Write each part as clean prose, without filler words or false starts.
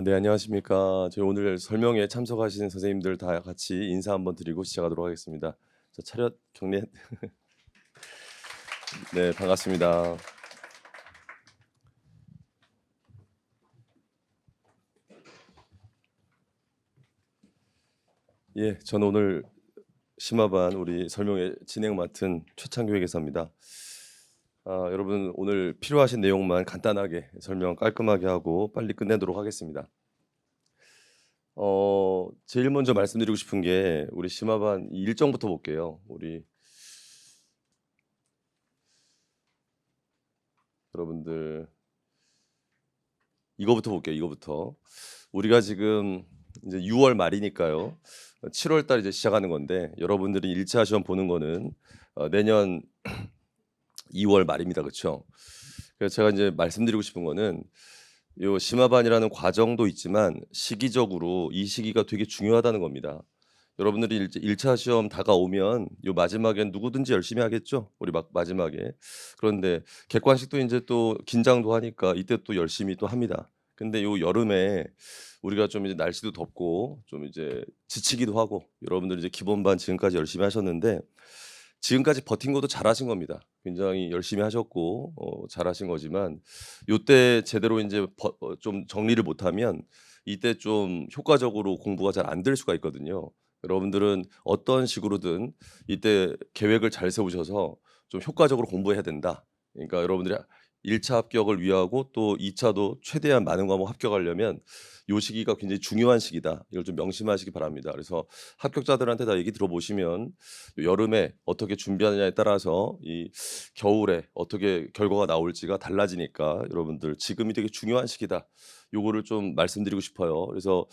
네, 안녕하십니까. 저희 오늘 설명에 참석하신 선생님들 다 같이 인사 한번 드리고 시작하도록 하겠습니다. 자, 차렷 경례. 네, 반갑습니다. 예, 저는 오늘 심화반 우리 설명회 진행 맡은 최창규 회계사입니다. 여러분 오늘 필요하신 내용만 간단하게 설명 깔끔하게 하고 빨리 끝내도록 하겠습니다. 제일 먼저 말씀드리고 싶은 게 우리 심화반 일정부터 볼게요. 우리 여러분들 이거부터 볼게요. 이거부터. 우리가 지금 이제 6월 말이니까요. 7월 달 이제 시작하는 건데 여러분들이 1차 시험 보는 거는 내년 2월 말입니다. 그렇죠? 그래서 제가 이제 말씀드리고 싶은 거는 요 심화반이라는 과정도 있지만 시기적으로 이 시기가 되게 중요하다는 겁니다. 여러분들이 이제 1차 시험 다가오면 요 마지막엔 누구든지 열심히 하겠죠. 우리 마지막에. 그런데 객관식도 이제 또 긴장도 하니까 이때 또 열심히 또 합니다. 근데 요 여름에 우리가 좀 이제 날씨도 덥고 좀 이제 지치기도 하고 여러분들 이제 기본반 지금까지 열심히 하셨는데 지금까지 버틴 것도 잘하신 겁니다. 굉장히 열심히 하셨고 잘하신 거지만 요때 제대로 인제 좀 정리를 못하면 이때 좀 효과적으로 공부가 잘 안 될 수가 있거든요. 여러분들은 어떤 식으로든 이때 계획을 잘 세우셔서 좀 효과적으로 공부해야 된다. 그러니까 여러분들이 1차 합격을 위하고 또 2 차도 최대한 많은 과목 합격하려면 요 시기가 굉장히 중요한 시기다. 이걸 좀 명심하시기 바랍니다. 그래서 합격자들한테 다 얘기 들어보시면 여름에 어떻게 준비하느냐에 따라서 이 겨울에 어떻게 결과가 나올지가 달라지니까 여러분들 지금이 되게 중요한 시기다. 요거를 좀 말씀드리고 싶어요. 그래서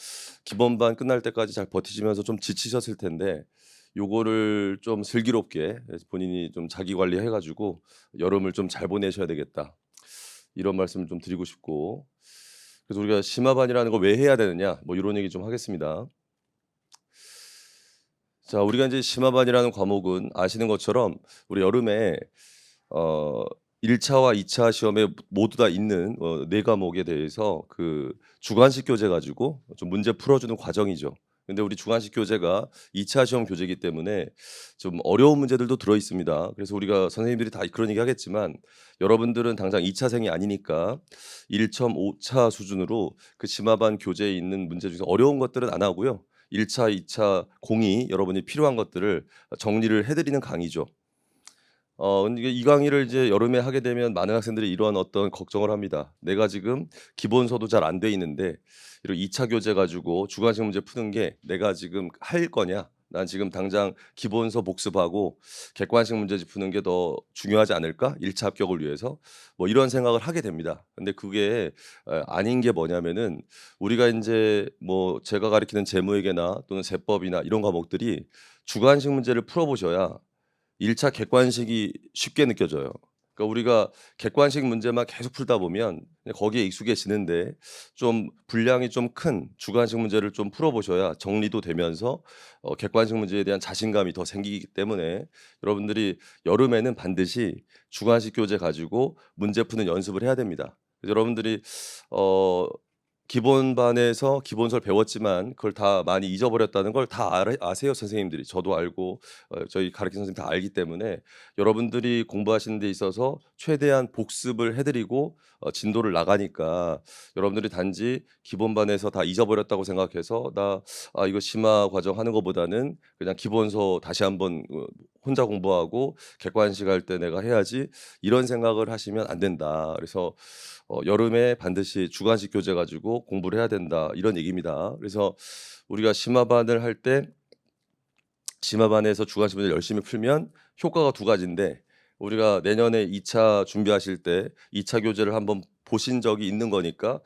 기본반 끝날 때까지 잘 버티시면서 좀 지치셨을 텐데 요거를 좀 슬기롭게 본인이 좀 자기 관리해 가지고 여름을 좀 잘 보내셔야 되겠다. 이런 말씀을 좀 드리고 싶고 그래서 우리가 심화반이라는 걸 왜 해야 되느냐 뭐 요런 얘기 좀 하겠습니다. 자, 우리가 이제 심화반이라는 과목은 아시는 것처럼 우리 여름에 어 1 차와 2차 시험에 모두 다 있는 4 과목에 대해서 그 주관식 교재 가지고 좀 문제 풀어주는 과정이죠. 근데 우리 주관식 교재가 2차 시험 교재이기 때문에 좀 어려운 문제들도 들어 있습니다. 그래서 우리가 선생님들이 다 그런 얘기 하겠지만 여러분들은 당장 2 차생이 아니니까 1.5차 수준으로 그 심화반 교재에 있는 문제 중에서 어려운 것들은 안 하고요. 1 차, 2차 공이 여러분이 필요한 것들을 정리를 해 드리는 강의죠. 근데 이게 이 강의를 이제 여름에 하게 되면 많은 학생들이 이러한 어떤 걱정을 합니다. 내가 지금 기본서도 잘 안 돼 있는데 이런 2차 교재 가지고 주관식 문제 푸는 게 내가 지금 할 거냐? 난 지금 당장 기본서 복습하고 객관식 문제집 푸는 게 더 중요하지 않을까? 1차 합격을 위해서. 뭐 이런 생각을 하게 됩니다. 근데 그게 아닌 게 뭐냐면은 우리가 인제 뭐 제가 가르치는 재무회계나 또는 세법이나 이런 과목들이 주관식 문제를 풀어 보셔야 1차 객관식이 쉽게 느껴져요. 그러니까 우리가 객관식 문제만 계속 풀다 보면 그냥 거기에 익숙해지는데 좀 분량이 좀 큰 주관식 문제를 좀 풀어 보셔야 정리도 되면서 객관식 문제에 대한 자신감이 더 생기기 때문에 여러분들이 여름에는 반드시 주관식 교재 가지고 문제 푸는 연습을 해야 됩니다. 그래서 여러분들이 어 기본반에서 기본서를 배웠지만 그걸 다 많이 잊어버렸다는 걸 다 아세요 선생님들이. 저도 알고 저희 가르치는 선생님 다 알기 때문에 여러분들이 공부하시는 데 있어서 최대한 복습을 해 드리고 진도를 나가니까 여러분들이 단지 기본반에서 다 잊어버렸다고 생각해서 '나 이거 심화 과정 하는 것보다는 그냥 기본서 다시 한번 혼자 공부하고 객관식 할 때 내가 해야지.' 이런 생각을 하시면 안 된다. 그래서 여름에 반드시 주관식 교재 가지고 공부를 해야 된다 이런 얘기입니다. 그래서 우리가 심화반을 할 때 심화반에서 주관식 문제 열심히 풀면 효과가 두 가지인데 우리가 내년에 2차 준비하실 때 2차 교재를 한번 보신 적이 있는 거니까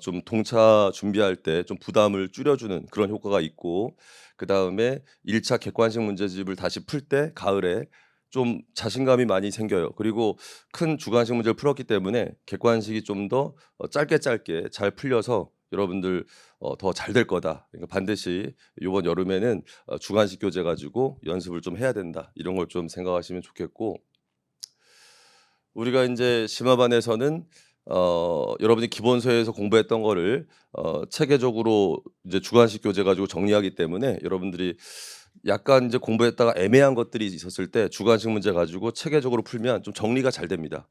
좀 동차 준비할 때 좀 부담을 줄여주는 그런 효과가 있고 그다음에 1차 객관식 문제집을 다시 풀 때 가을에 좀 자신감이 많이 생겨요. 그리고 큰 주관식 문제를 풀었기 때문에 객관식이 좀 더 짧게 짧게 잘 풀려서 여러분들 더 잘 될 거다. 그러니까 반드시 요번 여름에는 주관식 교재 가지고 연습을 좀 해야 된다. 이런 걸 좀 생각하시면 좋겠고 우리가 인제 심화반에서는 여러분이 기본서에서 공부했던 거를 체계적으로 이제 주관식 교재 가지고 정리하기 때문에 여러분들이 약간 이제 공부했다가 애매한 것들이 있었을 때 주관식 문제 가지고 체계적으로 풀면 좀 정리가 잘 됩니다.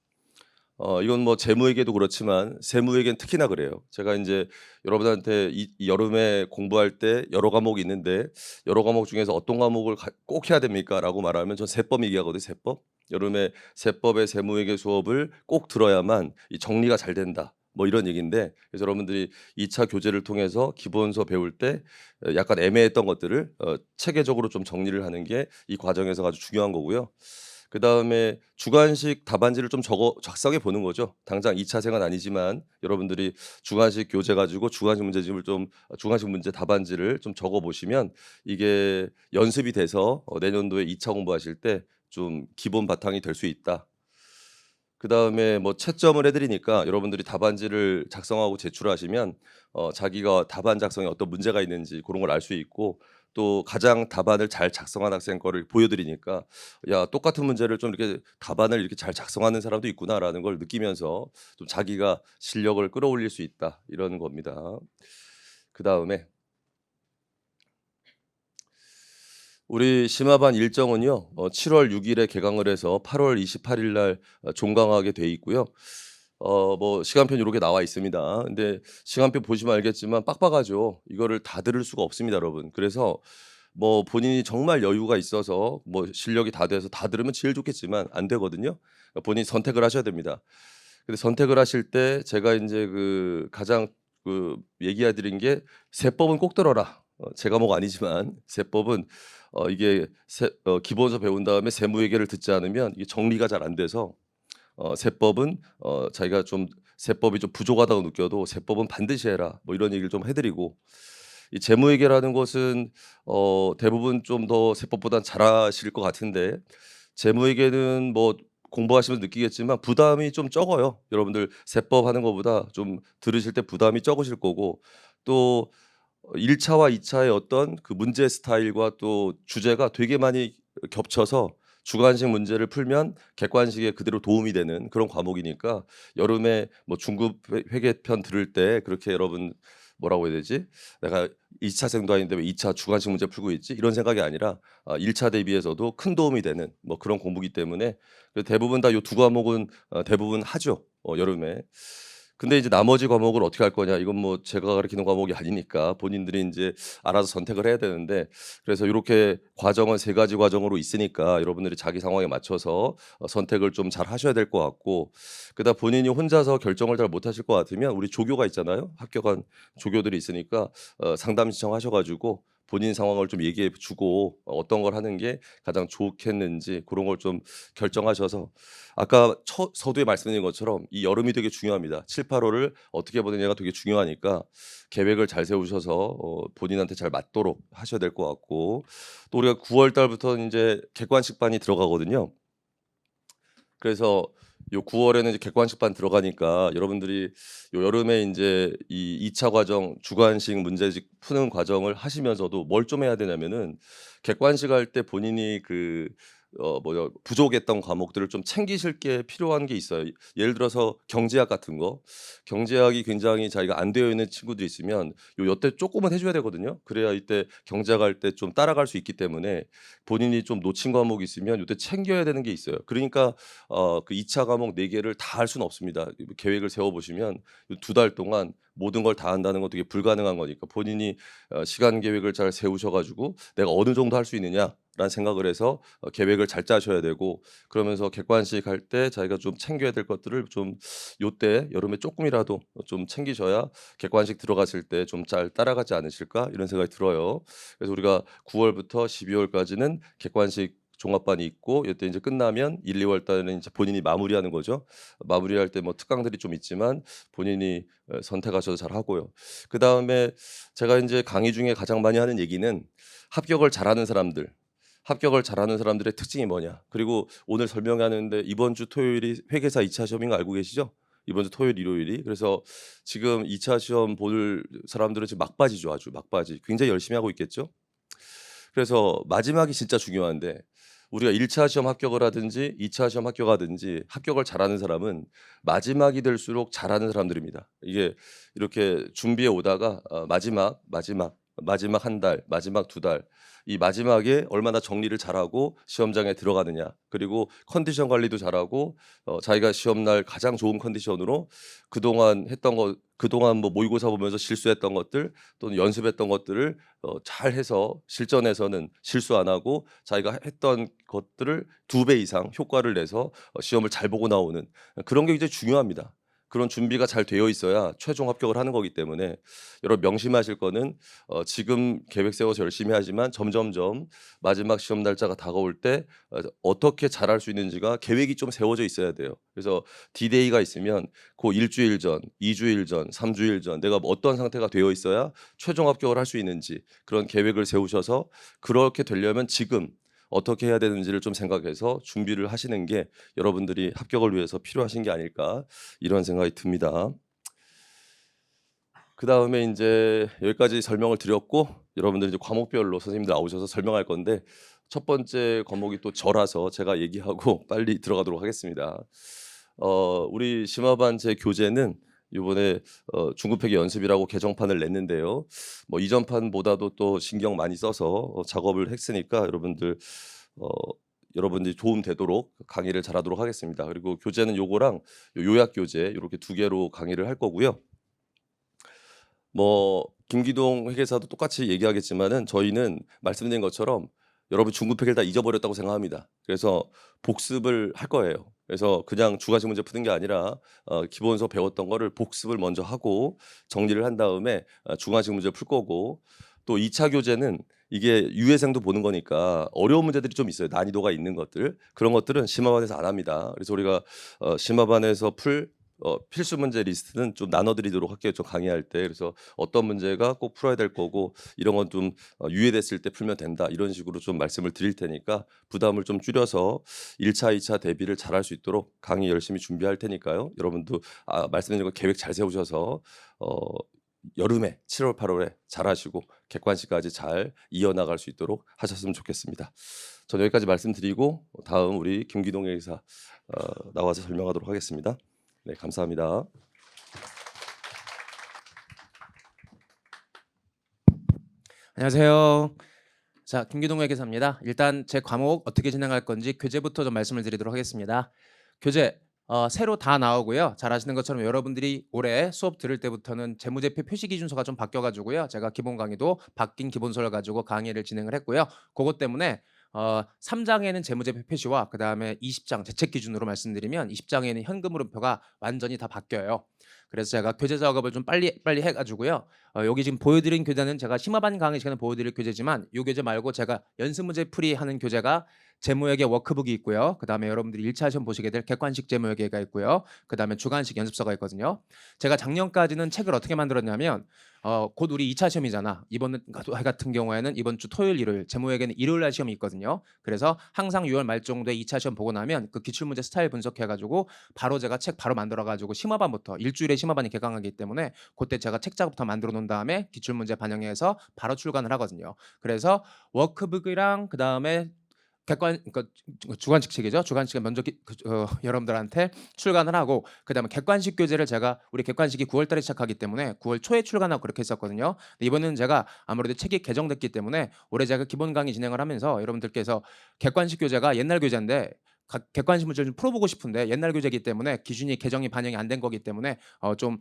이건 뭐 재무에게도 그렇지만 세무에겐 특히나 그래요. 제가 인제 여러분한테 이 여름에 공부할 때 여러 과목이 있는데 "여러 과목 중에서 어떤 과목을 꼭 해야 됩니까?"라고 말하면 전 세법 얘기하거든요, 세법. 여름에 세법의 세무회계 수업을 꼭 들어야만 이 정리가 잘 된다. 뭐 이런 얘기인데, 그래서 여러분들이 2차 교재를 통해서 기본서 배울 때 약간 애매했던 것들을 체계적으로 좀 정리를 하는 게 이 과정에서 아주 중요한 거고요. 그다음에 주관식 답안지를 좀 적어 작성해 보는 거죠. 당장 2 차생은 아니지만 여러분들이 주관식 교재 가지고 주관식 문제집을 좀 주관식 문제 답안지를 좀 적어 보시면 이게 연습이 돼서 내년도에 2차 공부하실 때 좀 기본 바탕이 될 수 있다. 그다음에 뭐 채점을 해 드리니까 여러분들이 답안지를 작성하고 제출하시면 자기가 답안 작성에 어떤 문제가 있는지 그런 걸 알 수 있고, 또 가장 답안을 잘 작성한 학생 거를 보여 드리니까 '야, 똑같은 문제를 좀 이렇게 답안을 이렇게 잘 작성하는 사람도 있구나.'라는 걸 느끼면서 좀 자기가 실력을 끌어올릴 수 있다, 이런 겁니다. 그다음에 우리 심화반 일정은요. 7월 6 일에 개강을 해서 8월 28일 날 종강하게 돼 있고요. 뭐 시간표는 요렇게 나와 있습니다. 근데 시간표 보시면 알겠지만 빡빡하죠. 이거를 다 들을 수가 없습니다, 여러분. 그래서 뭐 본인이 정말 여유가 있어서 뭐 실력이 다 돼서 다 들으면 제일 좋겠지만 안 되거든요. 그러니까 본인이 선택을 하셔야 됩니다. 근데 선택을 하실 때 제가 인제 그 가장 얘기해 드린 게 "세법은 꼭 들어라." 제 과목 아니지만 세법은 이게 기본서 배운 다음에 세무회계를 듣지 않으면 이게 정리가 잘 안 돼서 세법은 자기가 좀 세법이 좀 부족하다고 느껴도 "세법은 반드시 해라." 뭐 이런 얘기를 좀 해 드리고, 이 재무회계라는 것은 대부분 좀 더 세법보단 잘하실 것 같은데, 재무회계는 뭐 공부하시면서 느끼겠지만 부담이 좀 적어요. 여러분들 세법 하는 것보다 좀 들으실 때 부담이 적으실 거고, 또 1 차와 2 차의 어떤 그 문제 스타일과 또 주제가 되게 많이 겹쳐서 주관식 문제를 풀면 객관식에 그대로 도움이 되는 그런 과목이니까, 여름에 뭐 중급 회계편 들을 때 그렇게 여러분 뭐라고 해야 되지? '내가 2 차생도 아닌데 왜 2차 주관식 문제 풀고 있지?' 이런 생각이 아니라 1차 대비해서도 큰 도움이 되는 뭐 그런 공부이기 때문에 대부분 다 요 두 과목은 대부분 하죠, 여름에. 근데 이제 나머지 과목을 어떻게 할 거냐, 이건 뭐 제가 가르치는 과목이 아니니까 본인들이 인제 알아서 선택을 해야 되는데, 그래서 요렇게 과정은 3 가지 과정으로 있으니까 여러분들이 자기 상황에 맞춰서 선택을 좀 잘 하셔야 될 것 같고, 그다음 본인이 혼자서 결정을 잘 못하실 것 같으면 우리 조교가 있잖아요. 합격한 조교들이 있으니까 상담 신청하셔 가지고 본인 상황을 좀 얘기해 주고 어떤 걸 하는 게 가장 좋겠는지 고런 걸 좀 결정하셔서, 아까 서두에 말씀드린 것처럼 이 여름이 되게 중요합니다. 7-8 월을 어떻게 보내냐가 되게 중요하니까 계획을 잘 세우셔서 본인한테 잘 맞도록 하셔야 될 것 같고, 또 우리가 9월 달부터 인제 객관식반이 들어가거든요. 그래서 요 9 월에는 이제 객관식반 들어가니까 여러분들이 요 여름에 인제 이 2차 과정 주관식 문제집 푸는 과정을 하시면서도 뭘 좀 해야 되냐면은, 객관식 할 때 본인이 부족했던 과목들을 좀 챙기실 게 필요한 게 있어요. 예를 들어서 경제학 같은 거. 경제학이 굉장히 자기가 안 되어 있는 친구들이 있으면 요때 쪼끔은 해 줘야 되거든요. 그래야 이때 경제학 할 때 좀 따라갈 수 있기 때문에, 본인이 좀 놓친 과목이 있으면 요때 챙겨야 되는 게 있어요. 그러니까 그 2차 과목 4 개를 다 할 수는 없습니다. 계획을 세워 보시면 요 2달 동안 모든 걸 다 한다는 건 되게 불가능한 거니까, 본인이 시간 계획을 잘 세우셔 가지고 '내가 어느 정도 할 수 있느냐.'라는 생각을 해서 계획을 잘 짜셔야 되고, 그러면서 객관식 할 때 자기가 좀 챙겨야 될 것들을 좀 요때 여름에 쪼끔이라도 좀 챙기셔야 객관식 들어갔을 때 좀 잘 따라가지 않으실까, 이런 생각이 들어요. 그래서 우리가 9 월부터 12 월까지는 객관식 종합반이 있고, 요때 인제 끝나면 1-2월 달에는 인제 본인이 마무리하는 거죠. 마무리할 때 뭐 특강들이 좀 있지만 본인이 선택하셔서 잘하고요. 그다음에 제가 인제 강의 중에 가장 많이 하는 얘기는 합격을 잘하는 사람들, 합격을 잘하는 사람들의 특징이 뭐냐. 그리고 오늘 설명하는데 이번 주 토요일이 회계사 2차 시험인 거 알고 계시죠? 이번 주 토요일, 일요일이. 그래서 지금 2차 시험 볼 사람들은 지금 막바지죠, 아주 막바지. 굉장히 열심히 하고 있겠죠? 그래서 마지막이 진짜 중요한데, 우리가 1차 시험 합격을 하든지 2차 시험 합격하든지 합격을 잘하는 사람은 마지막이 될수록 잘하는 사람들입니다. 이게 이렇게 준비해 오다가 마지막 한 달, 마지막 두 달, 이 마지막에 얼마나 정리를 잘하고 시험장에 들어가느냐, 그리고 컨디션 관리도 잘하고 자기가 시험날 가장 좋은 컨디션으로 그동안 뭐 모의고사 보면서 실수했던 것들 또는 연습했던 것들을 잘해서 실전에서는 실수 안 하고 자기가 했던 것들을 2배 이상 효과를 내서 시험을 잘 보고 나오는 그런 게 굉장히 중요합니다. 그런 준비가 잘 되어 있어야 최종 합격을 하는 거기 때문에 여러분 명심하실 거는 지금 계획 세워서 열심히 하지만 점점점 마지막 시험 날짜가 다가올 때 어떻게 잘할 수 있는지가 계획이 좀 세워져 있어야 돼요. 그래서 디데이가 있으면 그 1주일 전, 2주일 전, 3주일 전 내가 어떤 상태가 되어 있어야 최종 합격을 할 수 있는지 그런 계획을 세우셔서 그렇게 되려면 지금 어떻게 해야 되는지를 좀 생각해서 준비를 하시는 게 여러분들이 합격을 위해서 필요하신 게 아닐까 이런 생각이 듭니다. 그다음에 인제 여기까지 설명을 드렸고 여러분들 이제 과목별로 선생님들 나오셔서 설명할 건데 첫 번째 과목이 또 저라서 제가 얘기하고 빨리 들어가도록 하겠습니다. 우리 심화반 제 교재는 요번에 중급회계 연습이라고 개정판을 냈는데요. 뭐 이전 판보다도 또 신경 많이 써서 작업을 했으니까 어 여러분들이 도움 되도록 강의를 잘하도록 하겠습니다. 그리고 교재는 요거랑 요약 교재 요렇게 2개로 강의를 할 거고요. 뭐 김기동 회계사도 똑같이 얘기하겠지만은 저희는 말씀드린 것처럼 여러분 중급 회계를 다 잊어버렸다고 생각합니다. 그래서 복습을 할 거예요. 그래서 그냥 주관식 문제 푸는 게 아니라 기본서 배웠던 거를 복습을 먼저 하고 정리를 한 다음에 주관식 문제 풀 거고 또 2차 교재는 이게 유예생도 보는 거니까 어려운 문제들이 좀 있어요. 난이도가 있는 것들. 그런 것들은 심화반에서 안 합니다. 그래서 우리가 심화반에서 풀 필수 문제 리스트는 좀 나눠 드리도록 할게요. 저 강의할 때. 그래서 어떤 문제가 꼭 풀어야 될 거고 이런 건 좀 유예됐을 때 풀면 된다. 이런 식으로 좀 말씀을 드릴 테니까 부담을 좀 줄여서 1 차, 2차 대비를 잘할 수 있도록 강의 열심히 준비할 테니까요. 여러분도 말씀드린 거 계획 잘 세우셔서 어 여름에 7 월, 8 월에 잘하시고 객관식까지 잘 이어나갈 수 있도록 하셨으면 좋겠습니다. 저는 여기까지 말씀드리고 다음 우리 김기동 회계사 나와서 설명하도록 하겠습니다. 네, 감사합니다. 안녕하세요. 자, 김기동 회계사입니다. 일단 제 과목 어떻게 진행할 건지 교재부터 좀 말씀을 드리도록 하겠습니다. 교재 새로 다 나오고요. 잘 아시는 것처럼 여러분들이 올해 수업 들을 때부터는 재무제표 표시 기준서가 좀 바뀌어 가지고요. 제가 기본 강의도 바뀐 기본서를 가지고 강의를 진행을 했고요. 그것 때문에 3장에는 재무제표 표시와 그다음에 20장 대책 기준으로 말씀드리면 20장에는 현금 흐름표가 완전히 다 바뀌어요. 그래서 제가 교재 작업을 좀 빨리 해 가지고요. 여기 지금 보여드린 교재는 제가 심화반 강의 시간에 보여드릴 교재지만 이 교재 말고 제가 연습 문제 풀이하는 교재가 재무회계 워크북이 있고요. 그다음에 여러분들이 1차 시험 보시게 될 객관식 재무회계가 있고요. 그다음에 주관식 연습서가 있거든요. 제가 작년까지는 책을 어떻게 만들었냐면 곧 우리 2차 시험이잖아. 이번 같은 경우에는 이번 주 토요일, 일요일, 재무회계는 일요일 날 시험이 있거든요. 그래서 항상 6월 말 정도에 2차 시험 보고 나면 그 기출문제 스타일 분석해 가지고 바로 제가 책 바로 만들어 가지고 심화반부터 일주일에 심화반이 개강하기 때문에 그때 제가 책 작업부터 만들어 놓은 다음에 기출문제 반영해서 바로 출간을 하거든요. 그래서 워크북이랑 그다음에 그러니까 주관식 책이죠. 주관식은 먼저 여러분들한테 출간을 하고 그다음에 객관식 교재를 제가 우리 객관식이 9월 달에 시작하기 때문에 9월 초에 출간하고 그렇게 했었거든요. 근데 이번에는 제가 아무래도 책이 개정됐기 때문에 올해 제가 기본 강의 진행을 하면서 여러분들께서 객관식 교재가 옛날 교재인데 객관식 문제를 좀 풀어보고 싶은데 옛날 교재이기 때문에 기준이 개정이 반영이 안 된 거기 때문에 좀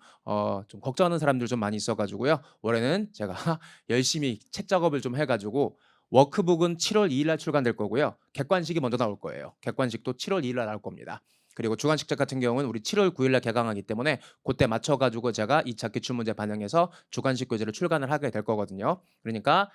걱정하는 사람들 좀 많이 있어가지고요. 올해는 제가 열심히 책 작업을 좀 해가지고 워크북은 7월 2일 날 출간될 거고요. 객관식이 먼저 나올 거예요. 객관식도 7월 2일 날 나올 겁니다. 그리고 주관식책 같은 경우는 우리 7월 9일 날 개강하기 때문에 그때 맞춰 가지고 제가 2차 기출 문제 반영해서 주관식 교재를 출간을 하게 될 거거든요. 그러니까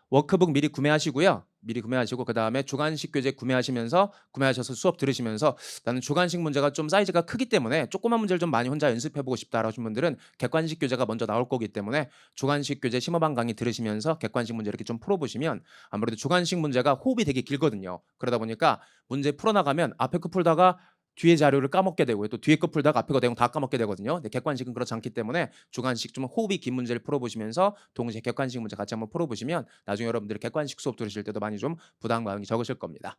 워크북 미리 구매하시고요. 미리 구매하시고 그다음에 주관식 교재 구매하셔서 수업 들으시면서 나는 주관식 문제가 좀 사이즈가 크기 때문에 조그만 문제를 좀 많이 혼자 연습해 보고 싶다라는 분들은 객관식 교재가 먼저 나올 거기 때문에 주관식 교재 심화반 강의 들으시면서 객관식 문제 이렇게 좀 풀어 보시면 아무래도 주관식 문제가 호흡이 되게 길거든요. 그러다 보니까 문제 풀어 나가면 앞에 거 풀다가 뒤에 자료를 까먹게 되고요. 또 뒤에 거 풀다가 앞에 거 내용 다 까먹게 되거든요. 근데 객관식은 그렇지 않기 때문에 주관식 좀 호흡이 긴 문제를 풀어보시면서 동시에 객관식 문제 같이 한번 풀어보시면 나중에 여러분들이 객관식 수업 들으실 때도 많이 좀 부담감이 적으실 겁니다.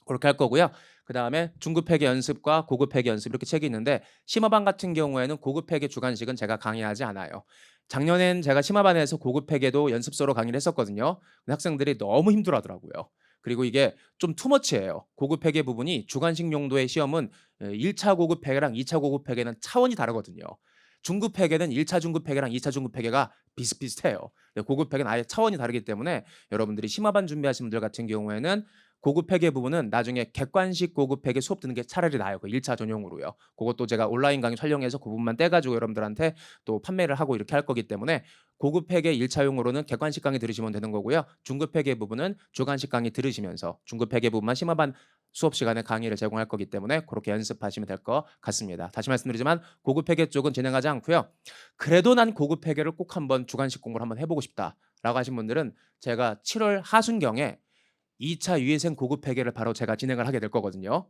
그렇게 할 거고요. 그다음에 중급 회계 연습과 고급 회계 연습 이렇게 책이 있는데 심화반 같은 경우에는 고급 회계 주관식은 제가 강의하지 않아요. 작년엔 제가 심화반에서 고급 회계도 연습서로 강의를 했었거든요. 근데 학생들이 너무 힘들어하더라고요. 그리고 이게 좀 투머치예요. 고급 회계 부분이 주관식 용도의 시험은 1차 고급 회계랑 2차 고급 회계는 차원이 다르거든요. 중급 회계는 1차 중급 회계랑 2차 중급 회계가 비슷비슷해요. 고급 회계는 아예 차원이 다르기 때문에 여러분들이 심화반 준비하시는 분들 같은 경우에는 고급 회계 부분은 나중에 객관식 고급 회계 수업 듣는 게 차라리 나아요. 그 1차 전용으로요. 그것도 제가 온라인 강의 촬영해서 그 부분만 떼가지고 여러분들한테 또 판매를 하고 이렇게 할 거기 때문에 고급 회계 1차용으로는 객관식 강의 들으시면 되는 거고요. 중급 회계 부분은 주관식 강의 들으시면서 중급 회계 부분만 심화반 수업 시간에 강의를 제공할 거기 때문에 그렇게 연습하시면 될 것 같습니다. 다시 말씀드리지만 고급 회계 쪽은 진행하지 않고요. 그래도 난 고급 회계를 꼭 한번 주관식 공부를 한번 해보고 싶다라고 하신 분들은 제가 7월 하순경에 2차 유예생 고급 회계를 바로 제가 진행을 하게 될 거거든요.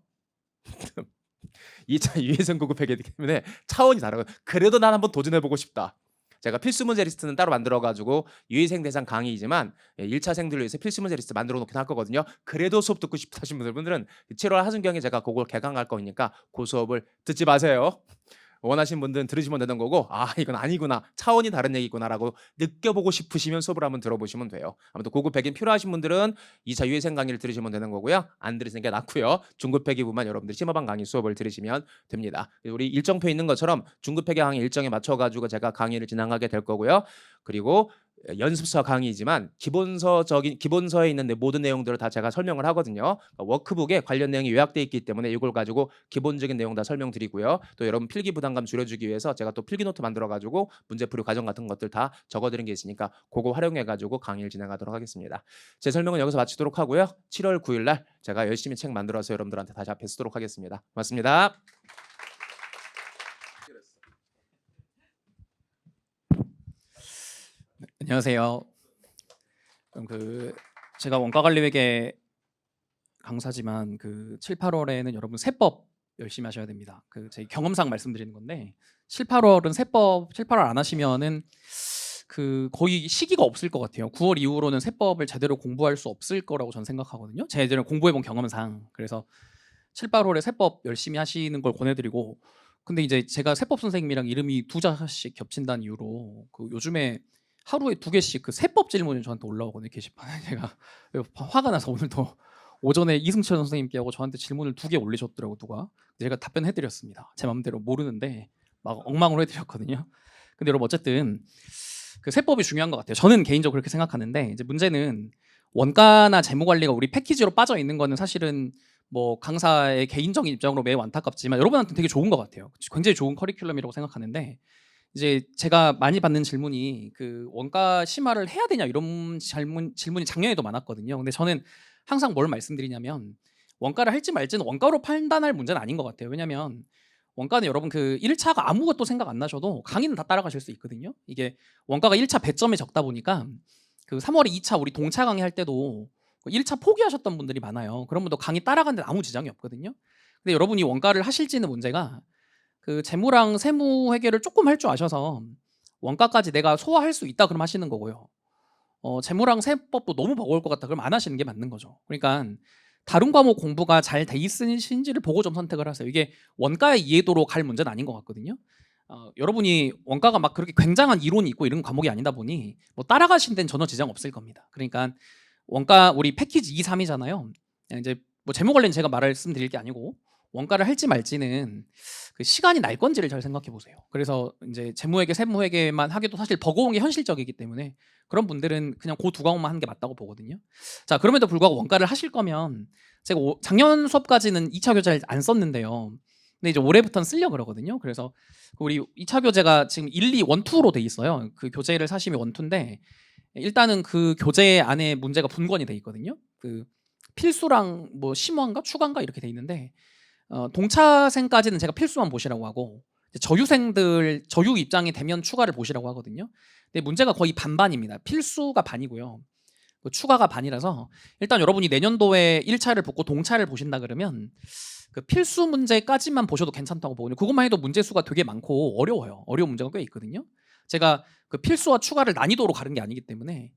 2차 유예생 고급 회계이기 때문에 차원이 다르거든요. 그래도 난 한번 도전해보고 싶다. 제가 필수 문제 리스트는 따로 만들어가지고 유예생 대상 강의이지만 1차생들을 위해서 필수 문제 리스트 만들어 놓긴 할 거거든요. 그래도 수업 듣고 싶다 하신 분들은 7월 하순경에 제가 그걸 개강할 거니까 그 수업을 듣지 마세요. 원하시는 분들은 들으시면 되는 거고 이건 아니구나 차원이 다른 얘기구나라고 느껴보고 싶으시면 수업을 한번 들어보시면 돼요. 아무튼 고급 백인 필요하신 분들은 2차 유예생 강의를 들으시면 되는 거고요. 안 들으시는 게 낫고요. 중급 회계부만 여러분들이 심화반 강의 수업을 들으시면 됩니다. 우리 일정표 있는 것처럼 중급 회계 강의 일정에 맞춰가지고 제가 강의를 진행하게 될 거고요. 그리고 연습서 강의이지만 기본서에 있는 모든 내용들을 다 제가 설명을 하거든요. 그러니까 워크북에 관련 내용이 요약돼 있기 때문에 이걸 가지고 기본적인 내용 다 설명드리고요. 또 여러분 필기 부담감 줄여주기 위해서 제가 또 필기 노트 만들어가지고 문제풀이 과정 같은 것들 다 적어드린 게 있으니까 그거 활용해가지고 강의를 진행하도록 하겠습니다. 제 설명은 여기서 마치도록 하고요. 7월 9일 날 제가 열심히 책 만들어서 여러분들한테 다시 앞에 쓰도록 하겠습니다. 고맙습니다. 안녕하세요. 그럼 제가 원가관리회계 강사지만 7, 8월에는 여러분 세법 열심히 하셔야 됩니다. 제 경험상 말씀드리는 건데 7, 8월은 세법 7, 8월 안 하시면은 거의 시기가 없을 것 같아요. 9월 이후로는 세법을 제대로 공부할 수 없을 거라고 저는 생각하거든요. 제대로 공부해본 경험상. 그래서 7, 8월에 세법 열심히 하시는 걸 권해드리고 근데 이제 제가 세법 선생님이랑 이름이 두 자씩 겹친다는 이유로 요즘에 하루에 2개씩 세법 질문이 저한테 올라오거든요. 게시판에. 제가 화가 나서 오늘도 오전에 이승철 선생님께 하고 저한테 질문을 2개 올리셨더라고 누가. 제가 답변해드렸습니다. 제 마음대로 모르는데 막 엉망으로 해드렸거든요. 근데 여러분 어쨌든 세법이 중요한 것 같아요. 저는 개인적으로 그렇게 생각하는데 이제 문제는 원가나 재무관리가 우리 패키지로 빠져 있는 거는 사실은 뭐 강사의 개인적인 입장으로 매우 안타깝지만 여러분한테는 되게 좋은 것 같아요. 굉장히 좋은 커리큘럼이라고 생각하는데 이제 제가 많이 받는 질문이 원가 심화를 해야 되냐 이런 질문이 작년에도 많았거든요. 근데 저는 항상 뭘 말씀드리냐면 원가를 할지 말지는 원가로 판단할 문제는 아닌 것 같아요. 왜냐하면 원가는 여러분 1차가 아무것도 생각 안 나셔도 강의는 다 따라가실 수 있거든요. 이게 원가가 1차 배점이 적다 보니까 3월에 2차 우리 동차 강의 할 때도 1차 포기하셨던 분들이 많아요. 그런 분도 강의 따라가는데 아무 지장이 없거든요. 근데 여러분이 원가를 하실지는 문제가 재무랑 세무 회계를 조금 할 줄 아셔서 원가까지 내가 소화할 수 있다 그럼 하시는 거고요. 재무랑 세법도 너무 버거울 것 같다 그럼 안 하시는 게 맞는 거죠. 그러니까 다른 과목 공부가 잘 돼 있으신지를 보고 좀 선택을 하세요. 이게 원가의 이해도로 갈 문제는 아닌 것 같거든요. 여러분이 원가가 막 그렇게 굉장한 이론이 있고 이런 과목이 아니다 보니 뭐 따라가신 데는 전혀 지장 없을 겁니다. 그러니까 원가 우리 패키지 2, 3이잖아요. 이제 뭐 재무 관련 제가 말씀드릴 게 아니고 원가를 할지 말지는 시간이 날 건지를 잘 생각해 보세요. 그래서 이제 재무회계, 세무회계만 하기도 사실 버거운 게 현실적이기 때문에 그런 분들은 그냥 그 두 과목만 하는 게 맞다고 보거든요. 자, 그럼에도 불구하고 원가를 하실 거면 제가 작년 수업까지는 2차 교재를 안 썼는데요. 근데 이제 올해부터는 쓰려고 그러거든요. 그래서 우리 2차 교재가 지금 1, 2, 1, 2로 돼 있어요. 교재를 사시면 1, 2인데 일단은 교재 안에 문제가 분권이 돼 있거든요. 필수랑 뭐 심화인가 추가인가 이렇게 돼 있는데 동차생까지는 제가 필수만 보시라고 하고 저유생들 저유 입장이 되면 추가를 보시라고 하거든요. 근데 문제가 거의 반반입니다. 필수가 반이고요. 추가가 반이라서 일단 여러분이 내년도에 1차를 붙고 동차를 보신다 그러면 그 필수 문제까지만 보셔도 괜찮다고 보거든요. 그것만 해도 문제 수가 되게 많고 어려워요. 어려운 문제가 꽤 있거든요. 제가 그 필수와 추가를 난이도로 가른 게 아니기 때문에.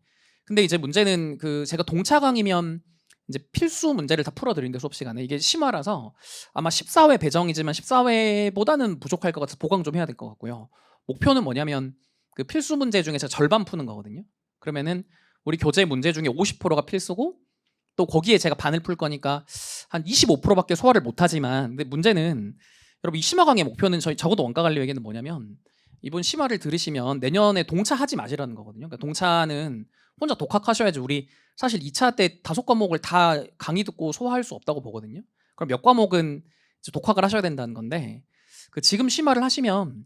근데 이제 문제는 그 제가 동차 강의면 이제 필수 문제를 다 풀어드리는데 수업 시간에 이게 심화라서 아마 14회 배정이지만 14회보다는 부족할 것 같아서 보강 좀 해야 될 것 같고요. 목표는 뭐냐면 그 필수 문제 중에 제가 절반 푸는 거거든요. 그러면은 우리 교재 문제 중에 50%가 필수고 또 거기에 제가 반을 풀 거니까 한 25%밖에 소화를 못하지만 근데 문제는 여러분 이 심화 강의 목표는 저희 적어도 원가 관리 회계는 뭐냐면 이번 심화를 들으시면 내년에 동차하지 마시라는 거거든요. 그러니까 동차는 혼자 독학하셔야지 우리 사실 2차 때 5과목을 다 강의 듣고 소화할 수 없다고 보거든요. 그럼 몇 과목은 이제 독학을 하셔야 된다는 건데 그 지금 심화를 하시면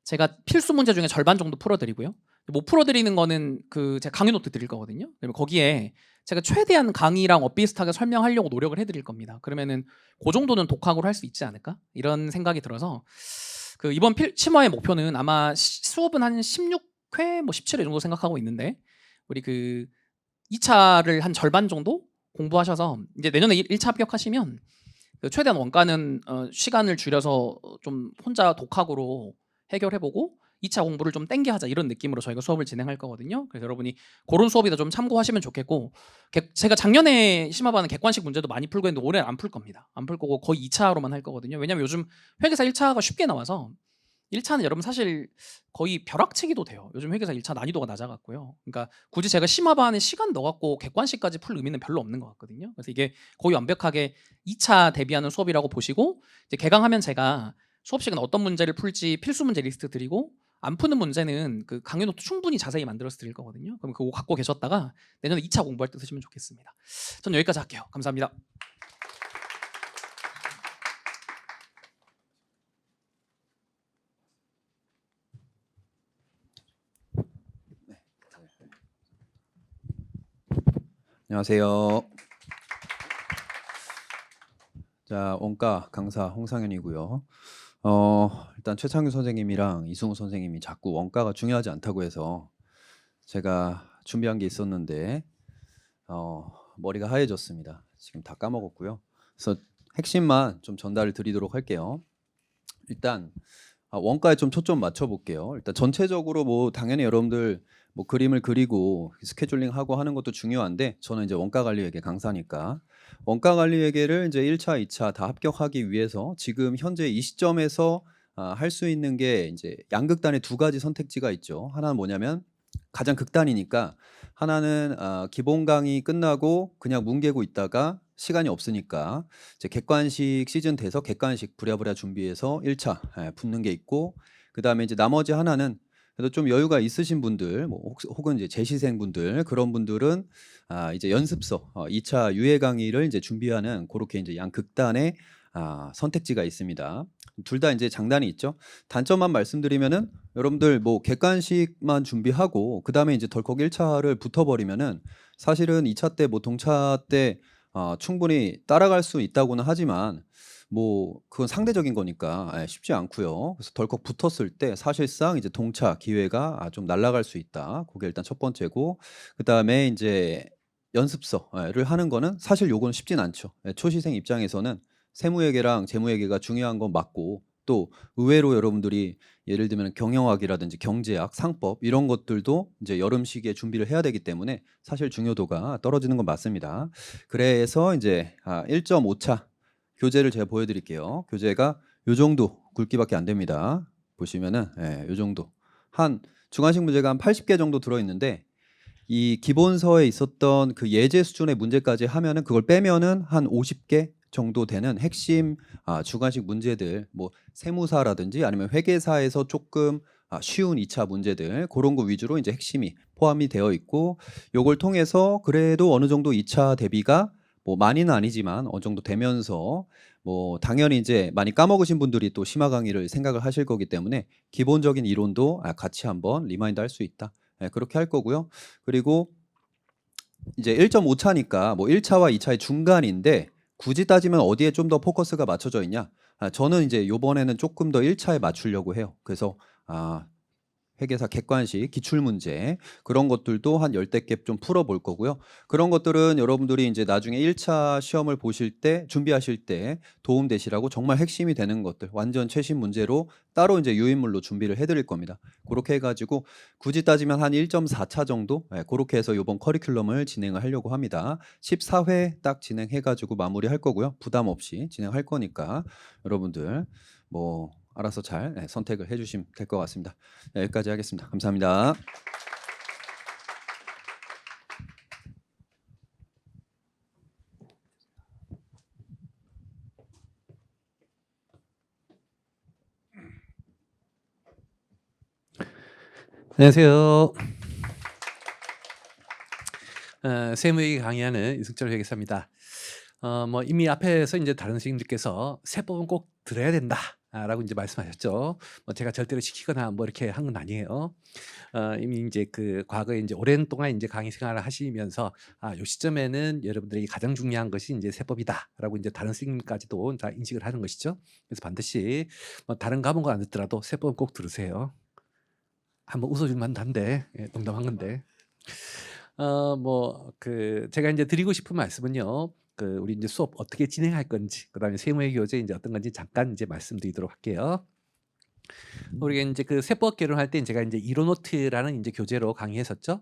제가 필수 문제 중에 절반 정도 풀어드리고요. 못 풀어드리는 거는 그 제가 강의 노트 드릴 거거든요. 그러면 거기에 제가 최대한 강의랑 엇비슷하게 설명하려고 노력을 해드릴 겁니다. 그러면은 그 정도는 독학으로 할 수 있지 않을까? 이런 생각이 들어서 그 이번 심화의 목표는 아마 수업은 한 16회, 뭐 17회 정도 생각하고 있는데 우리 그 2차를 한 절반 정도 공부하셔서 이제 내년에 1차 합격하시면 그 최대한 원가는 시간을 줄여서 좀 혼자 독학으로 해결해보고 2차 공부를 좀 땡겨 하자 이런 느낌으로 저희가 수업을 진행할 거거든요. 그래서 여러분이 그런 수업이다 좀 참고하시면 좋겠고 제가 작년에 심화반은 객관식 문제도 많이 풀고 했는데 올해는 안 풀 겁니다. 안 풀 거고 거의 2차로만 할 거거든요. 왜냐하면 요즘 회계사 1차가 쉽게 나와서 1차는 여러분 사실 거의 벼락치기도 돼요. 요즘 회계사 1차 난이도가 낮아갖고요. 그러니까 굳이 제가 심화반에 시간 넣어갖고 객관식까지 풀 의미는 별로 없는 것 같거든요. 그래서 이게 거의 완벽하게 2차 대비하는 수업이라고 보시고 이제 개강하면 제가 수업 시간 어떤 문제를 풀지 필수 문제 리스트 드리고 안 푸는 문제는 그 강의 노트 충분히 자세히 만들어서 드릴 거거든요. 그럼 그거 갖고 계셨다가 내년에 2차 공부할 때 쓰시면 좋겠습니다. 전 여기까지 할게요. 감사합니다. 안녕하세요. 자, 원가 강사 홍상현이고요. 일단 최창규 선생님이랑 이승우 선생님이 자꾸 원가가 중요하지 않다고 해서 제가 준비한 게 있었는데 머리가 하얘졌습니다. 지금 다 까먹었고요. 그래서 핵심만 좀 전달을 드리도록 할게요. 일단 원가에 좀 초점 맞춰볼게요. 일단 전체적으로 뭐 당연히 여러분들 뭐 그림을 그리고 스케줄링하고 하는 것도 중요한데 저는 이제 원가관리회계 강사니까 원가관리회계를 이제 1차, 2차 다 합격하기 위해서 지금 현재 이 시점에서 할 수 있는 게 이제 양극단의 두 가지 선택지가 있죠. 하나는 뭐냐면 가장 극단이니까 하나는 기본 강의 끝나고 그냥 뭉개고 있다가 시간이 없으니까 이제 객관식 시즌 돼서 객관식 부랴부랴 준비해서 1차 붙는 게 있고 그다음에 이제 나머지 하나는 그래도 좀 여유가 있으신 분들 뭐 혹은 이제 재시생 분들 그런 분들은 이제 연습서 2차 유예 강의를 이제 준비하는 그렇게 이제 양극단의 선택지가 있습니다. 둘 다 이제 장단이 있죠. 단점만 말씀드리면은 여러분들 뭐 객관식만 준비하고 그다음에 이제 덜컥 1차를 붙어버리면은 사실은 2차 때 뭐 동차 때 충분히 따라갈 수 있다고는 하지만 뭐 그건 상대적인 거니까 쉽지 않고요. 그래서 덜컥 붙었을 때 사실상 이제 동차 기회가 좀 날아갈 수 있다. 그게 일단 첫 번째고 그다음에 이제 연습서를 하는 거는 사실 요거는 쉽진 않죠. 초시생 입장에서는 세무회계랑 재무회계가 중요한 건 맞고 또 의외로 여러분들이 예를 들면 경영학이라든지 경제학, 상법 이런 것들도 이제 여름 시기에 준비를 해야 되기 때문에 사실 중요도가 떨어지는 건 맞습니다. 그래서 이제 1.5차 교재를 제가 보여드릴게요. 교재가 요 정도 굵기밖에 안 됩니다. 보시면은 요 정도 한 중간식 문제가 한 80개 정도 들어있는데 이 기본서에 있었던 그 예제 수준의 문제까지 하면은 그걸 빼면은 한 50개 정도 되는 핵심 주관식 문제들 뭐 세무사라든지 아니면 회계사에서 조금 쉬운 2차 문제들 그런 거 위주로 이제 핵심이 포함이 되어 있고 요걸 통해서 그래도 어느 정도 2차 대비가 뭐 많이는 아니지만 어느 정도 되면서 뭐 당연히 이제 많이 까먹으신 분들이 또 심화 강의를 생각을 하실 거기 때문에 기본적인 이론도 같이 한번 리마인드 할 수 있다. 그렇게 할 거고요. 그리고 이제 1.5차니까 뭐 1차와 2차의 중간인데 굳이 따지면 어디에 좀 더 포커스가 맞춰져 있냐? 저는 이제 요번에는 조금 더 1차에 맞추려고 해요. 그래서 회계사 객관식 기출 문제 그런 것들도 한 10대 개 좀 풀어볼 거고요. 그런 것들은 여러분들이 이제 나중에 1차 시험을 보실 때 준비하실 때 도움 되시라고 정말 핵심이 되는 것들 완전 최신 문제로 따로 이제 유인물로 준비를 해드릴 겁니다. 그렇게 해가지고 굳이 따지면 한 1.4차 정도 그렇게 해서 이번 커리큘럼을 진행을 하려고 합니다. 14회 딱 진행해가지고 마무리할 거고요. 부담 없이 진행할 거니까 여러분들 뭐 알아서 잘 선택을 해주시면 될 것 같습니다. 여기까지 하겠습니다. 감사합니다. 안녕하세요. 세무회계 강의하는 이승철 회계사입니다. 뭐 이미 앞에서 이제 다른 선생님들께서 세법은 꼭 들어야 된다라고 이제 말씀하셨죠. 뭐 제가 절대로 시키거나 뭐 이렇게 한 건 아니에요. 이미 이제 그 과거에 이제 오랜 동안 이제 강의 생활을 하시면서 요 시점에는 여러분들이 가장 중요한 것이 이제 세법이다라고 이제 다른 선생님까지도 다 인식을 하는 것이죠. 그래서 반드시 뭐 다른 과목은 안 듣더라도 세법은 꼭 들으세요. 한번 웃어줄 만한데 농담한 건데. 뭐 그 제가 이제 드리고 싶은 말씀은요. 그 우리 이제 수업 어떻게 진행할 건지, 그다음에 세무회계 교재 이제 어떤 건지 잠깐 이제 말씀드리도록 할게요. 우리가 이제 그 세법 개론할 때 제가 이제 이론노트라는 이제 교재로 강의했었죠.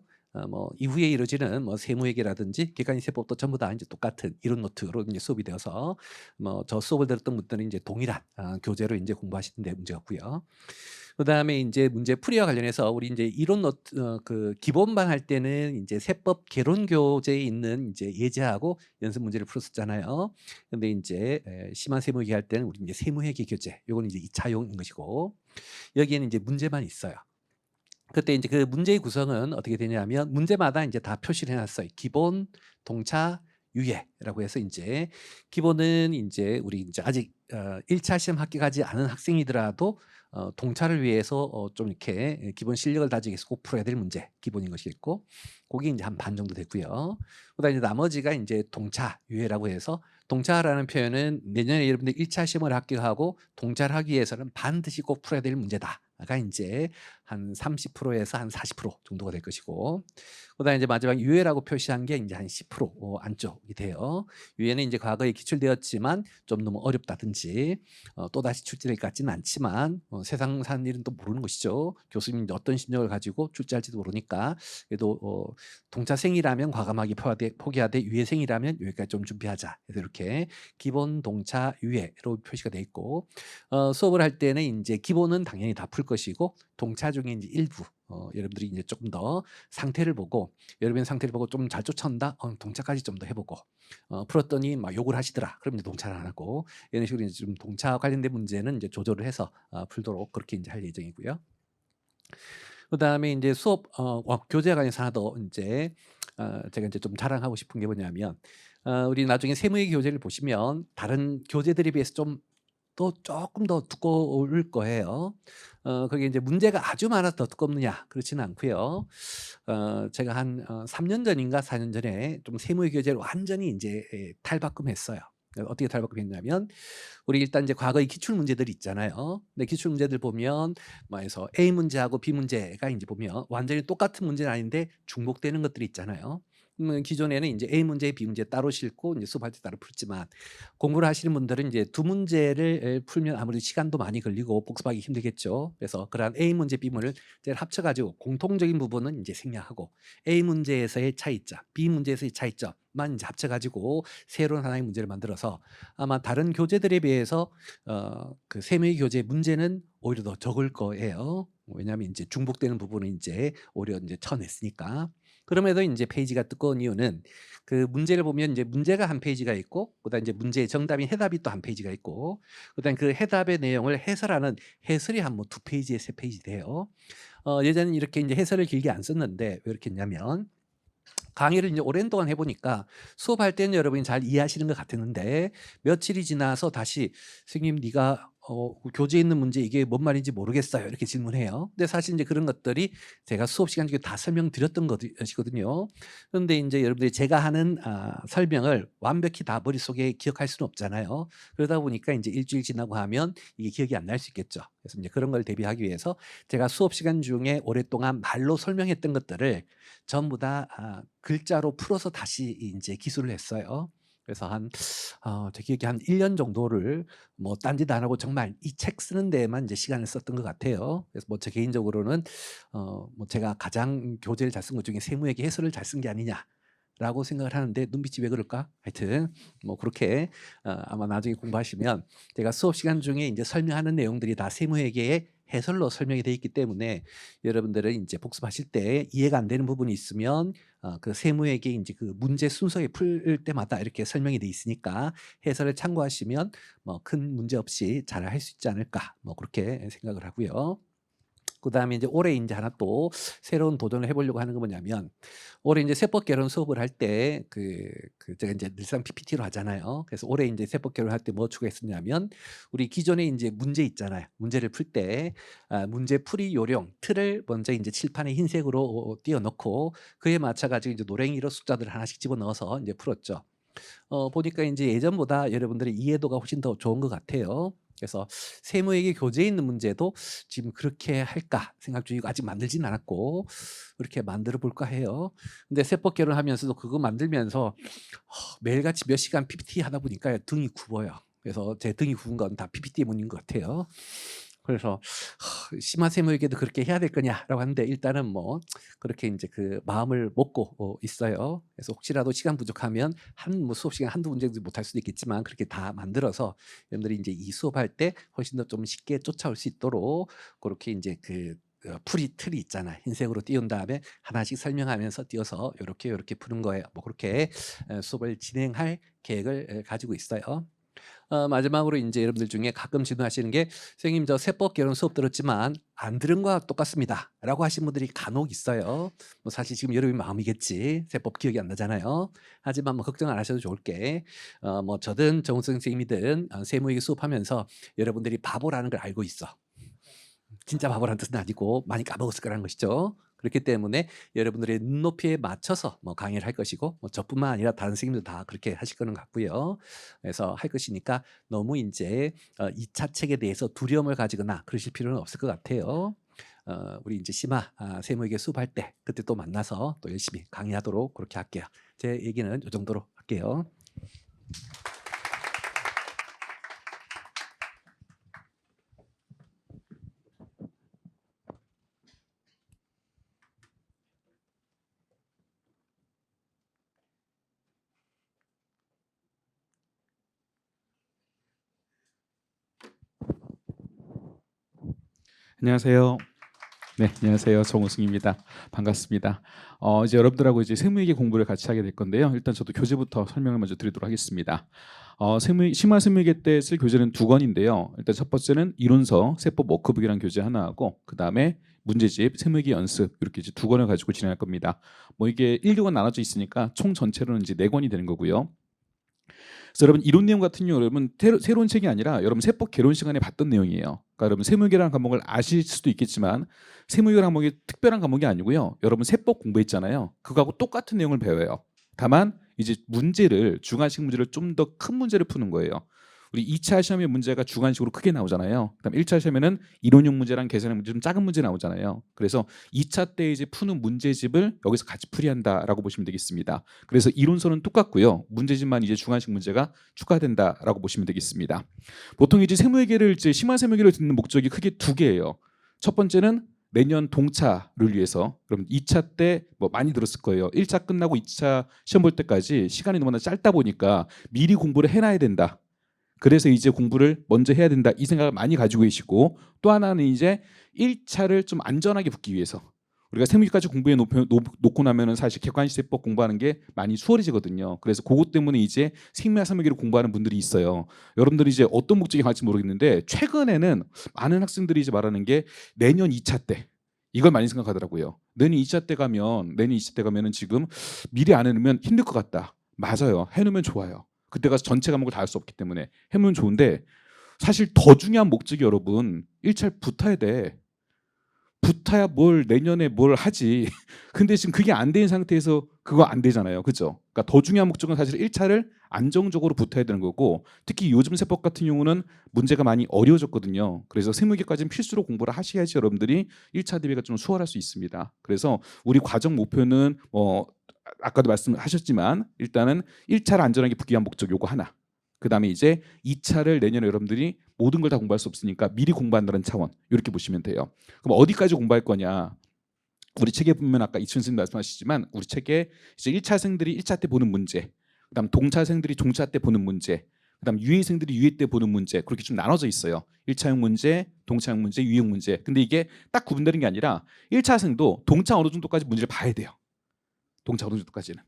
뭐 이후에 이루어지는 뭐 세무회계라든지 객관식 세법도 전부 다 이제 똑같은 이론노트로 이제 수업이 되어서 뭐 저 수업을 들었던 분들은 이제 동일한 교재로 이제 공부하시는데 문제가 없고요. 그다음에 이제 문제 풀이와 관련해서 우리 이제 이론 노트 그 기본반 할 때는 이제 세법 개론 교재에 있는 이제 예제하고 연습 문제를 풀었었잖아요. 근데 이제 심한 세무회계 할 때는 우리 이제 세무회계 교재 요거는 이제 2차용인 것이고 여기에는 이제 문제만 있어요. 그때 이제 그 문제의 구성은 어떻게 되냐면 문제마다 이제 다 표시를 해놨어요. 기본, 동차, 유예라고 해서 이제 기본은 이제 우리 이제 아직 1차 시험 합격하지 않은 학생이더라도 동차를 위해서 좀 이렇게 기본 실력을 다지기 위해서 꼭 풀어야 될 문제 기본인 것이 있고 그게 이제 한 반 정도 됐고요. 그다음에 이제 나머지가 이제 동차, 유예라고 해서 동차라는 표현은 내년에 여러분들 1차 시험을 합격하고 동차를 하기 위해서는 반드시 꼭 풀어야 될 문제다가 이제 한 30%에서 한 40% 정도가 될 것이고 그다음에 이제 마지막 유예라고 표시한 게 이제 한 10% 안쪽이 돼요. 유예는 이제 과거에 기출되었지만 좀 너무 어렵다든지 또 다시 출제될 것 같지는 않지만 세상 사는 일은 또 모르는 것이죠. 교수님이 어떤 심정을 가지고 출제할지도 모르니까 그래도 동차생이라면 과감하게 포기하되 유예생이라면 여기까지 좀 준비하자. 그래서 이렇게 기본, 동차, 유예로 표시가 돼 있고 수업을 할 때는 이제 기본은 당연히 다 풀 것이고 동차 중에 이제 일부 여러분들이 이제 조금 더 상태를 보고 여러분의 상태를 보고 좀 잘 쫓아온다. 동차까지 좀 더 해보고 풀었더니 막 욕을 하시더라. 그럼 이제 동차를 안 하고 이런 식으로 이제 좀 동차 관련된 문제는 이제 조절을 해서 풀도록 그렇게 이제 할 예정이고요. 그다음에 이제 수업 교재 관해서 하나 더 이제 제가 이제 좀 자랑하고 싶은 게 뭐냐면 우리 나중에 세무회계 교재를 보시면 다른 교재들에 비해서 좀 또 조금 더 두꺼울 거예요. 그게 이제 문제가 아주 많아서 더 두껍느냐 그렇지는 않고요. 제가 한 3년 전인가 4년 전에 좀 세무회계 교재를 완전히 이제 탈바꿈했어요. 어떻게 탈바꿈했냐면 우리 일단 이제 과거의 기출 문제들 있잖아요. 근데 기출 문제들 보면 뭐해서 A 문제하고 B 문제가 이제 보면 완전히 똑같은 문제는 아닌데 중복되는 것들이 있잖아요. 기존에는 이제 A 문제, B 문제 따로 싣고 이제 수업할 때 따로 풀지만 공부를 하시는 분들은 이제 두 문제를 풀면 아무래도 시간도 많이 걸리고 복습하기 힘들겠죠. 그래서 그러한 A 문제, B 문제를 합쳐가지고 공통적인 부분은 이제 생략하고 A 문제에서의 차이점, B 문제에서의 차이점만 이제 합쳐가지고 새로운 하나의 문제를 만들어서 아마 다른 교재들에 비해서 그 세무회계 교재 문제는 오히려 더 적을 거예요. 왜냐하면 이제 중복되는 부분은 이제 오히려 이제 쳐냈으니까. 그럼에도 이제 페이지가 두꺼운 이유는 그 문제를 보면 이제 문제가 한 페이지가 있고 그다음 이제 문제의 정답인 해답이 또 한 페이지가 있고 그다음 그 해답의 내용을 해설하는 해설이 한 뭐 2페이지에 3페이지 돼요. 예전에는 이렇게 이제 해설을 길게 안 썼는데 왜 이렇게 했냐면 강의를 이제 오랜 동안 해보니까 수업할 때는 여러분이 잘 이해하시는 것 같았는데 며칠이 지나서 다시 선생님 네가 교재에 있는 문제 이게 뭔 말인지 모르겠어요. 이렇게 질문해요. 근데 사실 이제 그런 것들이 제가 수업 시간 중에 다 설명드렸던 것이거든요. 그런데 이제 여러분들이 제가 하는 설명을 완벽히 다 머릿속에 기억할 수는 없잖아요. 그러다 보니까 이제 일주일 지나고 하면 이게 기억이 안 날 수 있겠죠. 그래서 이제 그런 걸 대비하기 위해서 제가 수업 시간 중에 오랫동안 말로 설명했던 것들을 전부 다 글자로 풀어서 다시 이제 기술을 했어요. 그래서 제 기억에 한 1년 정도를 뭐 딴짓 안 하고 정말 이 책 쓰는 데에만 이제 시간을 썼던 것 같아요. 그래서 뭐 제 개인적으로는 뭐 제가 가장 교재를 잘 쓴 것 중에 세무회계 해설을 잘 쓴 게 아니냐라고 생각을 하는데 눈빛이 왜 그럴까? 하여튼 뭐 그렇게 아마 나중에 공부하시면 제가 수업 시간 중에 이제 설명하는 내용들이 다 세무회계의 해설로 설명이 되어 있기 때문에 여러분들은 이제 복습하실 때 이해가 안 되는 부분이 있으면 그 세무회계 이제 그 문제 순서에 풀 때마다 이렇게 설명이 돼 있으니까 해설을 참고하시면 뭐 큰 문제 없이 잘 할 수 있지 않을까 뭐 그렇게 생각을 하고요. 그다음에 이제 올해 이제 하나 또 새로운 도전을 해보려고 하는 건 뭐냐면 올해 이제 세법 개론 수업을 할 때 제가 이제 늘상 PPT로 하잖아요. 그래서 올해 이제 세법 개론 할 때 뭐 추가했었냐면 우리 기존에 이제 문제 있잖아요. 문제를 풀 때 문제 풀이 요령 틀을 먼저 이제 칠판에 흰색으로 띄워놓고 그에 맞춰가지고 이제 노랭이로 숫자들을 하나씩 집어넣어서 이제 풀었죠. 보니까 이제 예전보다 여러분들의 이해도가 훨씬 더 좋은 것 같아요. 그래서 세무회계 교재에 있는 문제도 지금 그렇게 할까 생각 중이고 아직 만들진 않았고 그렇게 만들어 볼까 해요. 근데 세법 개론하면서도 그거 만들면서 매일같이 몇 시간 PPT 하다 보니까 등이 굽어요. 그래서 제 등이 굽은 건 다 PPT 때문인 것 같아요. 그래서 심한 세무회계도 그렇게 해야 될 거냐라고 하는데 일단은 뭐 그렇게 이제 그 마음을 먹고 있어요. 그래서 혹시라도 시간 부족하면 뭐 수업 시간 한두 문제도 못할 수도 있겠지만 그렇게 다 만들어서 여러분들이 이제 이 수업할 때 훨씬 더 좀 쉽게 쫓아올 수 있도록 그렇게 이제 풀이 틀이 있잖아요. 흰색으로 띄운 다음에 하나씩 설명하면서 띄워서 이렇게 푸는 거예요. 뭐 그렇게 수업을 진행할 계획을 가지고 있어요. 마지막으로 이제 여러분들 중에 가끔 질문하시는 게 선생님 저 세법 개론 수업 들었지만 안 들은 거와 똑같습니다라고 하신 분들이 간혹 있어요. 뭐 사실 지금 여러분 마음이겠지. 세법 기억이 안 나잖아요. 하지만 뭐 걱정 안 하셔도 좋을 게 뭐 저든 정우성 선생님이든 세무회계 수업하면서 여러분들이 바보라는 걸 알고 있어. 진짜 바보라는 뜻은 아니고 많이 까먹었을 거라는 것이죠. 그렇기 때문에 여러분들의 눈높이에 맞춰서 뭐 강의를 할 것이고 뭐 저뿐만 아니라 다른 선생님도 다 그렇게 하실 거는 같고요. 그래서 할 것이니까 너무 이제 2차 책에 대해서 두려움을 가지거나 그러실 필요는 없을 것 같아요. 우리 이제 심화 세무회계 수업할 때 그때 또 만나서 또 열심히 강의하도록 그렇게 할게요. 제 얘기는 이 정도로 할게요. 안녕하세요. 네, 안녕하세요. 정우승입니다. 반갑습니다. 이제 여러분들하고 이제 세무회계 공부를 같이 하게 될 건데요. 일단 저도 교재부터 설명을 먼저 드리도록 하겠습니다. 심화 세무회계 때 쓸 교재는 2권인데요. 일단 첫 번째는 이론서 세법 워크북이라는 교재 하나 하고 그 다음에 문제집 세무회계 연습 이렇게 이제 2권을 가지고 진행할 겁니다. 뭐 이게 1, 2권 나눠져 있으니까 총 전체로는 이제 4권이 되는 거고요. 그래서 여러분 이론 내용 같은 경우 여러분 새로운 책이 아니라 여러분 세법 개론 시간에 봤던 내용이에요. 그러니까 여러분 세무회계라는 과목을 아실 수도 있겠지만 세무회계라는 과목이 특별한 과목이 아니고요. 여러분 세법 공부했잖아요. 그거하고 똑같은 내용을 배워요. 다만 이제 문제를 주관식 문제를 좀 더 큰 문제를 푸는 거예요. 우리 2차 시험의 문제가 주관식으로 크게 나오잖아요. 그다음 1차 시험에는 이론형 문제랑 계산형 문제 좀 작은 문제 나오잖아요. 그래서 2차 때 이제 푸는 문제집을 여기서 같이 풀이한다라고 보시면 되겠습니다. 그래서 이론서는 똑같고요. 문제집만 이제 주관식 문제가 추가된다라고 보시면 되겠습니다. 보통 이제 세무회계를 이제 심화 세무회계를 듣는 목적이 크게 2개예요. 첫 번째는 내년 동차를 위해서 그럼 2차 때 뭐 많이 들었을 거예요. 1차 끝나고 2차 시험 볼 때까지 시간이 너무나 짧다 보니까 미리 공부를 해놔야 된다. 그래서 이제 공부를 먼저 해야 된다 이 생각을 많이 가지고 계시고 또 하나는 이제 1차를 좀 안전하게 붙기 위해서 우리가 세무기까지 공부해 놓고 나면은 사실 객관시세법 공부하는 게 많이 수월해지거든요. 그래서 그것 때문에 이제 심화 세무기를 공부하는 분들이 있어요. 여러분들이 이제 어떤 목적이 갈지 모르겠는데 최근에는 많은 학생들이 이제 말하는 게 내년 2차 때 이걸 많이 생각하더라고요. 내년 2차 때 가면은 지금 미리 안 해놓으면 힘들 것 같다. 맞아요. 해놓으면 좋아요. 그때 가서 전체 과목을 다 할 수 없기 때문에 해놓으면 좋은데 사실 더 중요한 목적이 여러분 1차를 붙어야 돼. 붙어야 뭘 내년에 뭘 하지. 근데 지금 그게 안 된 상태에서 그거 안 되잖아요. 그죠? 그러니까 더 중요한 목적은 사실 1차를 안정적으로 붙어야 되는 거고 특히 요즘 세법 같은 경우는 문제가 많이 어려워졌거든요. 그래서 세무계까지는 필수로 공부를 하셔야지 여러분들이 1차 대비가 좀 수월할 수 있습니다. 그래서 우리 과정 목표는 아까도 말씀하셨지만 일단은 1차를 안전하게 붙기 위한 목적 요거 하나. 그다음에 이제 2차를 내년에 여러분들이 모든 걸 다 공부할 수 없으니까 미리 공부한다는 차원 이렇게 보시면 돼요. 그럼 어디까지 공부할 거냐? 우리 책에 보면 아까 이춘 선생님 말씀하시지만 우리 책에 이제 1차생들이 1차 때 보는 문제, 그다음 동차생들이 동차 때 보는 문제, 그다음 유해생들이 유해 때 보는 문제 그렇게 좀 나눠져 있어요. 1차형 문제, 동차형 문제, 유해형 문제. 근데 이게 딱 구분되는 게 아니라 1차생도 동차 어느 정도까지 문제를 봐야 돼요. 동차 어느 정도까지는.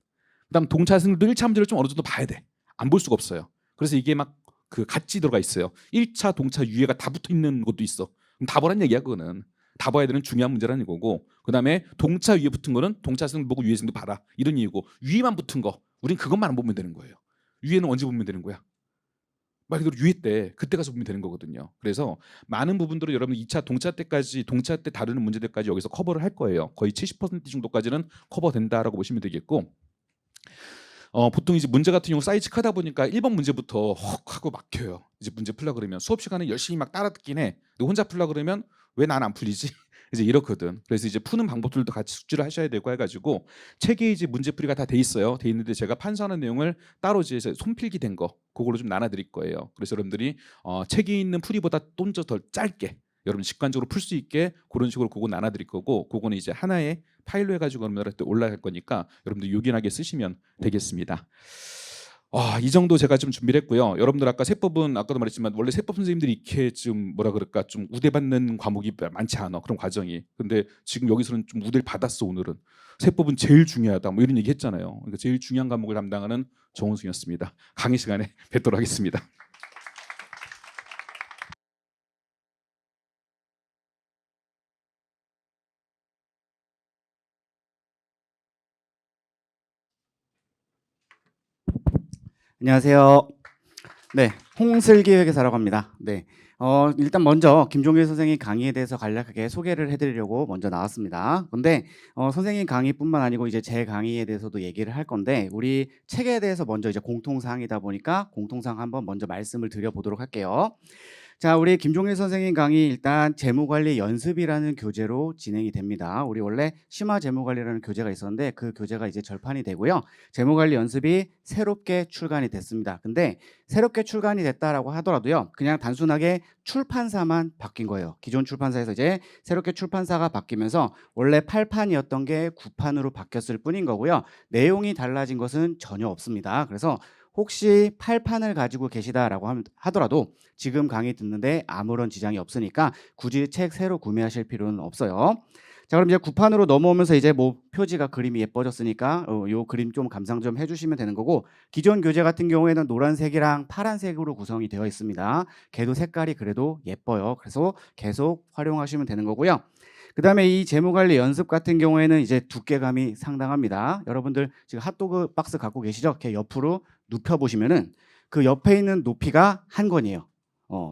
그다음 동차생들도 1차 문제를 좀 어느 정도 봐야 돼. 안 볼 수가 없어요. 그래서 이게 막 그 같이 들어가 있어요. 1차, 동차, 유해가 다 붙어 있는 것도 있어. 그럼 다 보란 얘기야 그거는. 다 봐야 되는 중요한 문제라는 거고 그다음에 동차 위에 붙은 거는 동차생 보고 유해생도 봐라 이런 얘기고 위에만 붙은 거 우린 그것만 안 보면 되는 거예요. 위에는 언제 보면 되는 거야? 말 그대로 유해 때 그때 가서 보면 되는 거거든요. 그래서 많은 부분들을 여러분 2차 동차 때까지 동차 때 다루는 문제들까지 여기서 커버를 할 거예요. 거의 70% 정도까지는 커버된다라고 보시면 되겠고 보통 이제 문제 같은 경우 사이즈 크다 보니까 1번 문제부터 헉 하고 막혀요. 이제 문제 풀려 그러면 수업 시간에 열심히 막 따라 듣긴 해. 근데 혼자 풀려 그러면 왜 난 안 풀리지? 이제 이렇거든. 그래서 이제 푸는 방법들도 같이 숙지를 하셔야 되고 해가지고 책에 이제 문제풀이가 다 돼 있어요. 돼 있는데 제가 판서하는 내용을 따로 이제 손필기 된 거 그걸로 좀 나눠드릴 거예요. 그래서 여러분들이 책에 있는 풀이보다 좀 더 짧게 여러분 직관적으로 풀 수 있게 그런 식으로 그거 나눠드릴 거고 그거는 이제 하나의 파일로 해가지고 여러분들한테 올라갈 거니까 여러분들 요긴하게 쓰시면 되겠습니다. 이 정도 제가 좀 준비를 했고요. 여러분들 아까 세법은 아까도 말했지만 원래 세법 선생님들이 이렇게 좀 뭐라 그럴까 좀 우대받는 과목이 많지 않아 그런 과정이. 근데 지금 여기서는 좀 우대를 받았어 오늘은. 세법은 제일 중요하다 뭐 이런 얘기 했잖아요. 그러니까 제일 중요한 과목을 담당하는 정원승이었습니다. 강의 시간에 뵙도록 하겠습니다. 안녕하세요. 네, 홍슬기 회계사라고 합니다. 네, 일단 먼저 김종길 선생님 강의에 대해서 간략하게 소개를 해드리려고 먼저 나왔습니다. 근데 선생님 강의뿐만 아니고 이제 제 강의에 대해서도 얘기를 할 건데 우리 책에 대해서 먼저 이제 공통사항이다 보니까 공통사항 한번 먼저 말씀을 드려보도록 할게요. 자, 우리 김종일 선생님 강의 일단 재무관리 연습이라는 교재로 진행이 됩니다. 우리 원래 심화 재무관리라는 교재가 있었는데 그 교재가 이제 절판이 되고요. 재무관리 연습이 새롭게 출간이 됐습니다. 근데 새롭게 출간이 됐다라고 하더라도요. 그냥 단순하게 출판사만 바뀐 거예요. 기존 출판사에서 이제 새롭게 출판사가 바뀌면서 원래 8판이었던 게 9판으로 바뀌었을 뿐인 거고요. 내용이 달라진 것은 전혀 없습니다. 그래서 혹시 8판을 가지고 계시다라고 하더라도 지금 강의 듣는데 아무런 지장이 없으니까 굳이 책 새로 구매하실 필요는 없어요. 자, 그럼 이제 9판으로 넘어오면서 이제 뭐 표지가 그림이 예뻐졌으니까 요 그림 좀 감상 좀 해주시면 되는 거고 기존 교재 같은 경우에는 노란색이랑 파란색으로 구성이 되어 있습니다. 걔도 색깔이 그래도 예뻐요. 그래서 계속 활용하시면 되는 거고요. 그 다음에 이 재무관리 연습 같은 경우에는 이제 두께감이 상당합니다. 여러분들 지금 핫도그 박스 갖고 계시죠? 이렇게 옆으로 눕혀보시면은 그 옆에 있는 높이가 한 권이에요.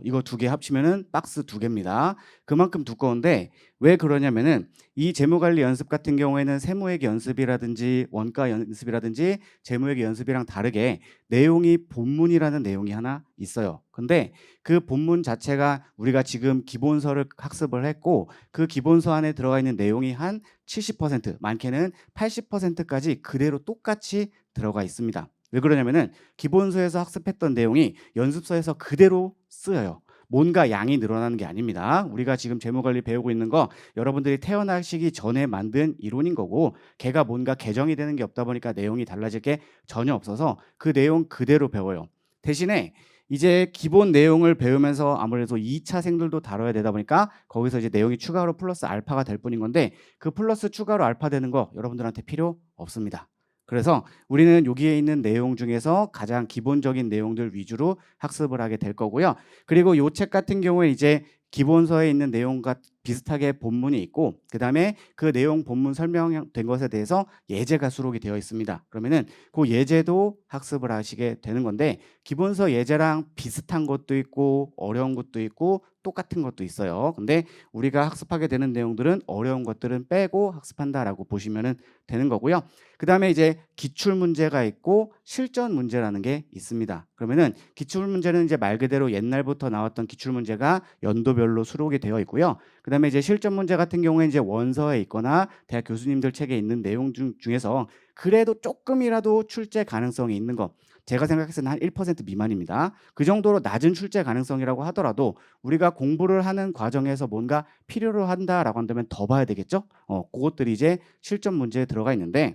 이거 두 개 합치면은 박스 2개입니다. 그만큼 두꺼운데 왜 그러냐면은 이 재무관리 연습 같은 경우에는 세무회계 연습이라든지 원가 연습이라든지 재무회계 연습이랑 다르게 내용이 본문이라는 내용이 하나 있어요. 근데 그 본문 자체가 우리가 지금 기본서를 학습을 했고 그 기본서 안에 들어가 있는 내용이 한 70% 많게는 80%까지 그대로 똑같이 들어가 있습니다. 왜 그러냐면은 기본서에서 학습했던 내용이 연습서에서 그대로 쓰여요. 뭔가 양이 늘어나는 게 아닙니다. 우리가 지금 재무관리 배우고 있는 거 여러분들이 태어나시기 전에 만든 이론인 거고 걔가 뭔가 개정이 되는 게 없다 보니까 내용이 달라질 게 전혀 없어서 그 내용 그대로 배워요. 대신에 이제 기본 내용을 배우면서 아무래도 2차생들도 다뤄야 되다 보니까 거기서 이제 내용이 추가로 플러스 알파가 될 뿐인 건데 그 플러스 추가로 알파 되는 거 여러분들한테 필요 없습니다. 그래서 우리는 여기에 있는 내용 중에서 가장 기본적인 내용들 위주로 학습을 하게 될 거고요. 그리고 이 책 같은 경우에 이제 기본서에 있는 내용과 비슷하게 본문이 있고 그다음에 그 내용 본문 설명된 것에 대해서 예제가 수록이 되어 있습니다. 그러면은 그 예제도 학습을 하시게 되는 건데 기본서 예제랑 비슷한 것도 있고 어려운 것도 있고 똑같은 것도 있어요. 근데 우리가 학습하게 되는 내용들은 어려운 것들은 빼고 학습한다라고 보시면 되는 거고요. 그다음에 이제 기출 문제가 있고 실전 문제라는 게 있습니다. 그러면은 기출 문제는 이제 말 그대로 옛날부터 나왔던 기출 문제가 연도별로 수록이 되어 있고요. 그다음에 이제 실전 문제 같은 경우에 이제 원서에 있거나 대학 교수님들 책에 있는 내용 중에서 그래도 조금이라도 출제 가능성이 있는 거 제가 생각했을 때는 한 1% 미만입니다. 그 정도로 낮은 출제 가능성이라고 하더라도 우리가 공부를 하는 과정에서 뭔가 필요로 한다라고 한다면 더 봐야 되겠죠? 그것들이 이제 실전 문제에 들어가 있는데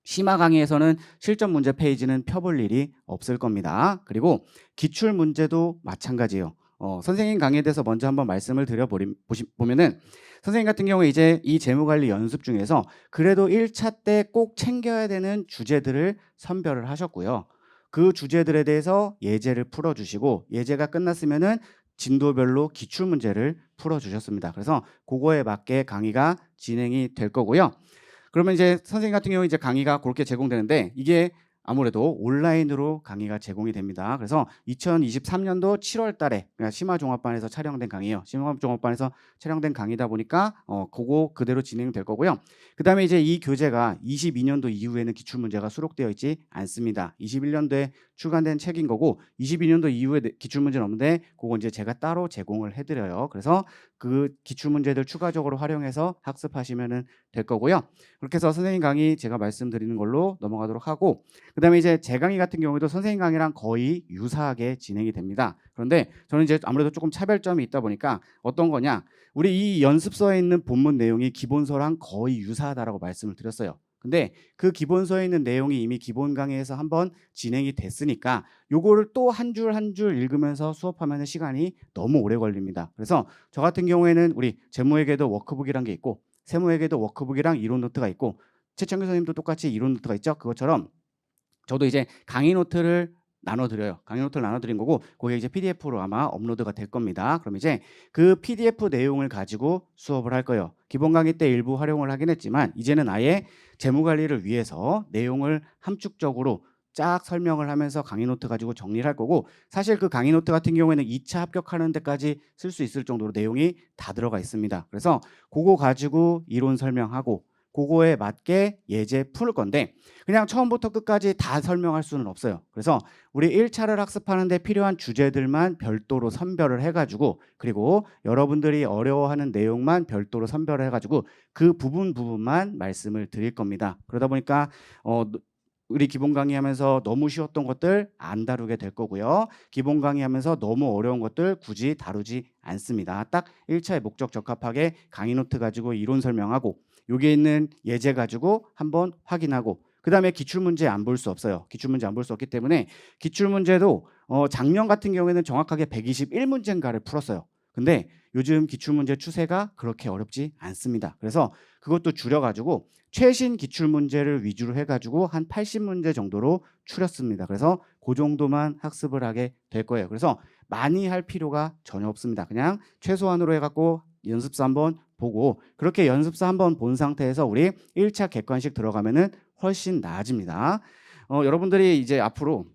심화 강의에서는 실전 문제 페이지는 펴볼 일이 없을 겁니다. 그리고 기출 문제도 마찬가지예요. 선생님 강의에 대해서 먼저 한번 말씀을 보면은 선생님 같은 경우에 이제 이 재무관리 연습 중에서 그래도 1차 때 꼭 챙겨야 되는 주제들을 선별을 하셨고요. 그 주제들에 대해서 예제를 풀어주시고 예제가 끝났으면은 진도별로 기출 문제를 풀어주셨습니다. 그래서 그거에 맞게 강의가 진행이 될 거고요. 그러면 이제 선생님 같은 경우 이제 강의가 그렇게 제공되는데 이게 아무래도 온라인으로 강의가 제공이 됩니다. 그래서 2023년도 7월 달에 그러니까 심화종합반에서 촬영된 강의예요. 심화종합반에서 촬영된 강의다 보니까 그거 그대로 진행될 거고요. 그다음에 이제 이 교재가 22년도 이후에는 기출문제가 수록되어 있지 않습니다. 21년도에 출간된 책인 거고 22년도 이후에 기출문제는 없는데 그거 이제 제가 따로 제공을 해드려요. 그래서 그 기출문제들 추가적으로 활용해서 학습하시면 될 거고요. 그렇게 해서 선생님 강의 제가 말씀드리는 걸로 넘어가도록 하고 그다음에 이제 제 강의 같은 경우에도 선생님 강의랑 거의 유사하게 진행이 됩니다. 그런데 저는 이제 아무래도 조금 차별점이 있다 보니까 어떤 거냐 우리 이 연습서에 있는 본문 내용이 기본서랑 거의 유사하다라고 말씀을 드렸어요. 근데 그 기본서에 있는 내용이 이미 기본 강의에서 한번 진행이 됐으니까 요거를 또 한 줄 한 줄 읽으면서 수업하면 시간이 너무 오래 걸립니다. 그래서 저 같은 경우에는 우리 재무회계도 워크북이란 게 있고 세무회계도 워크북이랑 이론 노트가 있고 최창규 선생님도 똑같이 이론 노트가 있죠. 그것처럼 저도 이제 강의 노트를 나눠드려요. 강의 노트를 나눠드린 거고 그게 이제 PDF로 아마 업로드가 될 겁니다. 그럼 이제 그 PDF 내용을 가지고 수업을 할 거예요. 기본 강의 때 일부 활용을 하긴 했지만 이제는 아예 재무관리를 위해서 내용을 함축적으로 쫙 설명을 하면서 강의 노트 가지고 정리를 할 거고 사실 그 강의 노트 같은 경우에는 2차 합격하는 데까지 쓸 수 있을 정도로 내용이 다 들어가 있습니다. 그래서 그거 가지고 이론 설명하고 그거에 맞게 예제 풀 건데 그냥 처음부터 끝까지 다 설명할 수는 없어요. 그래서 우리 1차를 학습하는데 필요한 주제들만 별도로 선별을 해가지고 그리고 여러분들이 어려워하는 내용만 별도로 선별을 해가지고 그 부분만 말씀을 드릴 겁니다. 그러다 보니까 우리 기본 강의하면서 너무 쉬웠던 것들 안 다루게 될 거고요. 기본 강의하면서 너무 어려운 것들 굳이 다루지 않습니다. 딱 1차에 목적 적합하게 강의 노트 가지고 이론 설명하고 여기에 있는 예제 가지고 한번 확인하고 그 다음에 기출문제 안 볼 수 없어요. 기출문제 안 볼 수 없기 때문에 기출문제도 작년 같은 경우에는 정확하게 121문제인가를 풀었어요. 근데 요즘 기출문제 추세가 그렇게 어렵지 않습니다. 그래서 그것도 줄여가지고 최신 기출문제를 위주로 해가지고 한 80문제 정도로 추렸습니다. 그래서 그 정도만 학습을 하게 될 거예요. 그래서 많이 할 필요가 전혀 없습니다. 그냥 최소한으로 해갖고 연습서 한번 보고 그렇게 연습서 한번 본 상태에서 우리 1차 객관식 들어가면은 훨씬 나아집니다. 여러분들이 이제 앞으로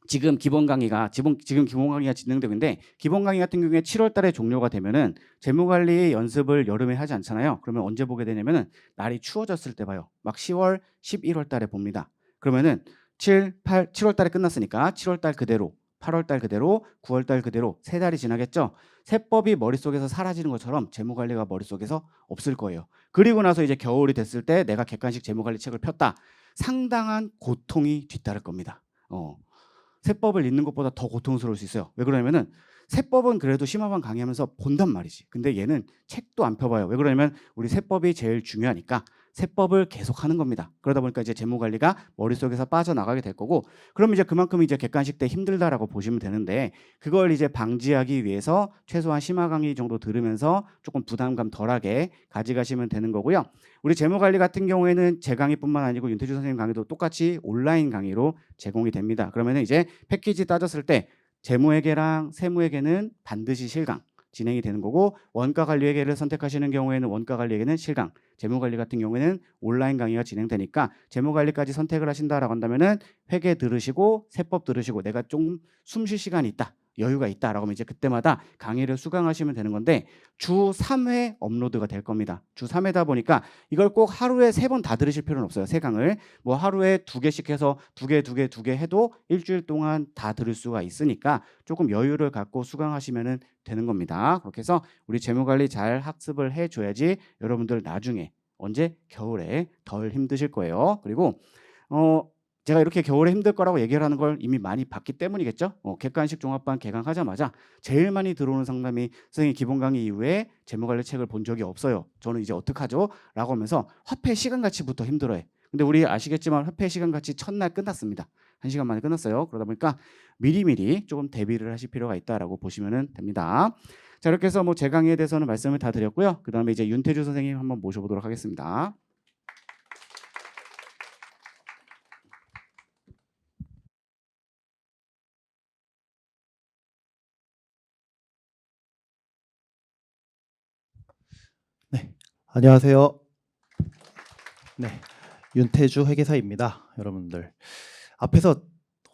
지금 기본 강의가 진행되고 있는데 기본 강의 같은 경우에 7월 달에 종료가 되면은 재무관리 연습을 여름에 하지 않잖아요. 그러면 언제 보게 되냐면은 날이 추워졌을 때 봐요. 막 10월, 11월 달에 봅니다. 그러면은 7월 달에 끝났으니까 7월 달 그대로 8월 달 그대로 9월 달 그대로 3달이 지나겠죠. 세법이 머릿속에서 사라지는 것처럼 재무관리가 머릿속에서 없을 거예요. 그리고 나서 이제 겨울이 됐을 때 내가 객관식 재무관리 책을 폈다. 상당한 고통이 뒤따를 겁니다. 세법을 읽는 것보다 더 고통스러울 수 있어요. 왜 그러냐면은 세법은 그래도 심화반 강의하면서 본단 말이지. 근데 얘는 책도 안 펴봐요. 왜 그러냐면 우리 세법이 제일 중요하니까 세법을 계속 하는 겁니다. 그러다 보니까 이제 재무관리가 머릿속에서 빠져나가게 될 거고 그럼 이제 그만큼 이제 객관식 때 힘들다라고 보시면 되는데 그걸 이제 방지하기 위해서 최소한 심화 강의 정도 들으면서 조금 부담감 덜하게 가져가시면 되는 거고요. 우리 재무관리 같은 경우에는 제 강의뿐만 아니고 윤태주 선생님 강의도 똑같이 온라인 강의로 제공이 됩니다. 그러면 이제 패키지 따졌을 때 재무회계랑 세무회계는 반드시 실강 진행이 되는 거고, 원가관리회계를 선택하시는 경우에는 원가관리회계는 실강, 재무관리 같은 경우에는 온라인 강의가 진행되니까 재무관리까지 선택을 하신다라고 한다면은 회계 들으시고 세법 들으시고 내가 좀 숨 쉴 시간이 있다, 여유가 있다라고 하면 이제 그때마다 강의를 수강하시면 되는 건데, 주 3회 업로드가 될 겁니다. 주 3회다 보니까 이걸 꼭 하루에 3번 다 들으실 필요는 없어요. 3강을 뭐 하루에 2개씩 해서 2개 해도 일주일 동안 다 들을 수가 있으니까 조금 여유를 갖고 수강하시면 되는 겁니다. 그렇게 해서 우리 재무관리 잘 학습을 해줘야지 여러분들 나중에 언제 겨울에 덜 힘드실 거예요. 그리고 제가 이렇게 겨울에 힘들 거라고 얘기를 하는 걸 이미 많이 봤기 때문이겠죠. 객관식 종합반 개강하자마자 제일 많이 들어오는 상담이 선생님 기본 강의 이후에 재무관리 책을 본 적이 없어요. 저는 이제 어떡하죠? 라고 하면서 화폐 시간가치부터 힘들어해. 근데 우리 아시겠지만 화폐 시간가치 첫날 끝났습니다. 1시간 만에 끝났어요. 그러다 보니까 미리미리 조금 대비를 하실 필요가 있다라고 보시면 됩니다. 자, 이렇게 해서 뭐 제 강의에 대해서는 말씀을 다 드렸고요. 그 다음에 이제 윤태주 선생님 한번 모셔보도록 하겠습니다. 안녕하세요. 네, 윤태주 회계사입니다. 여러분들 앞에서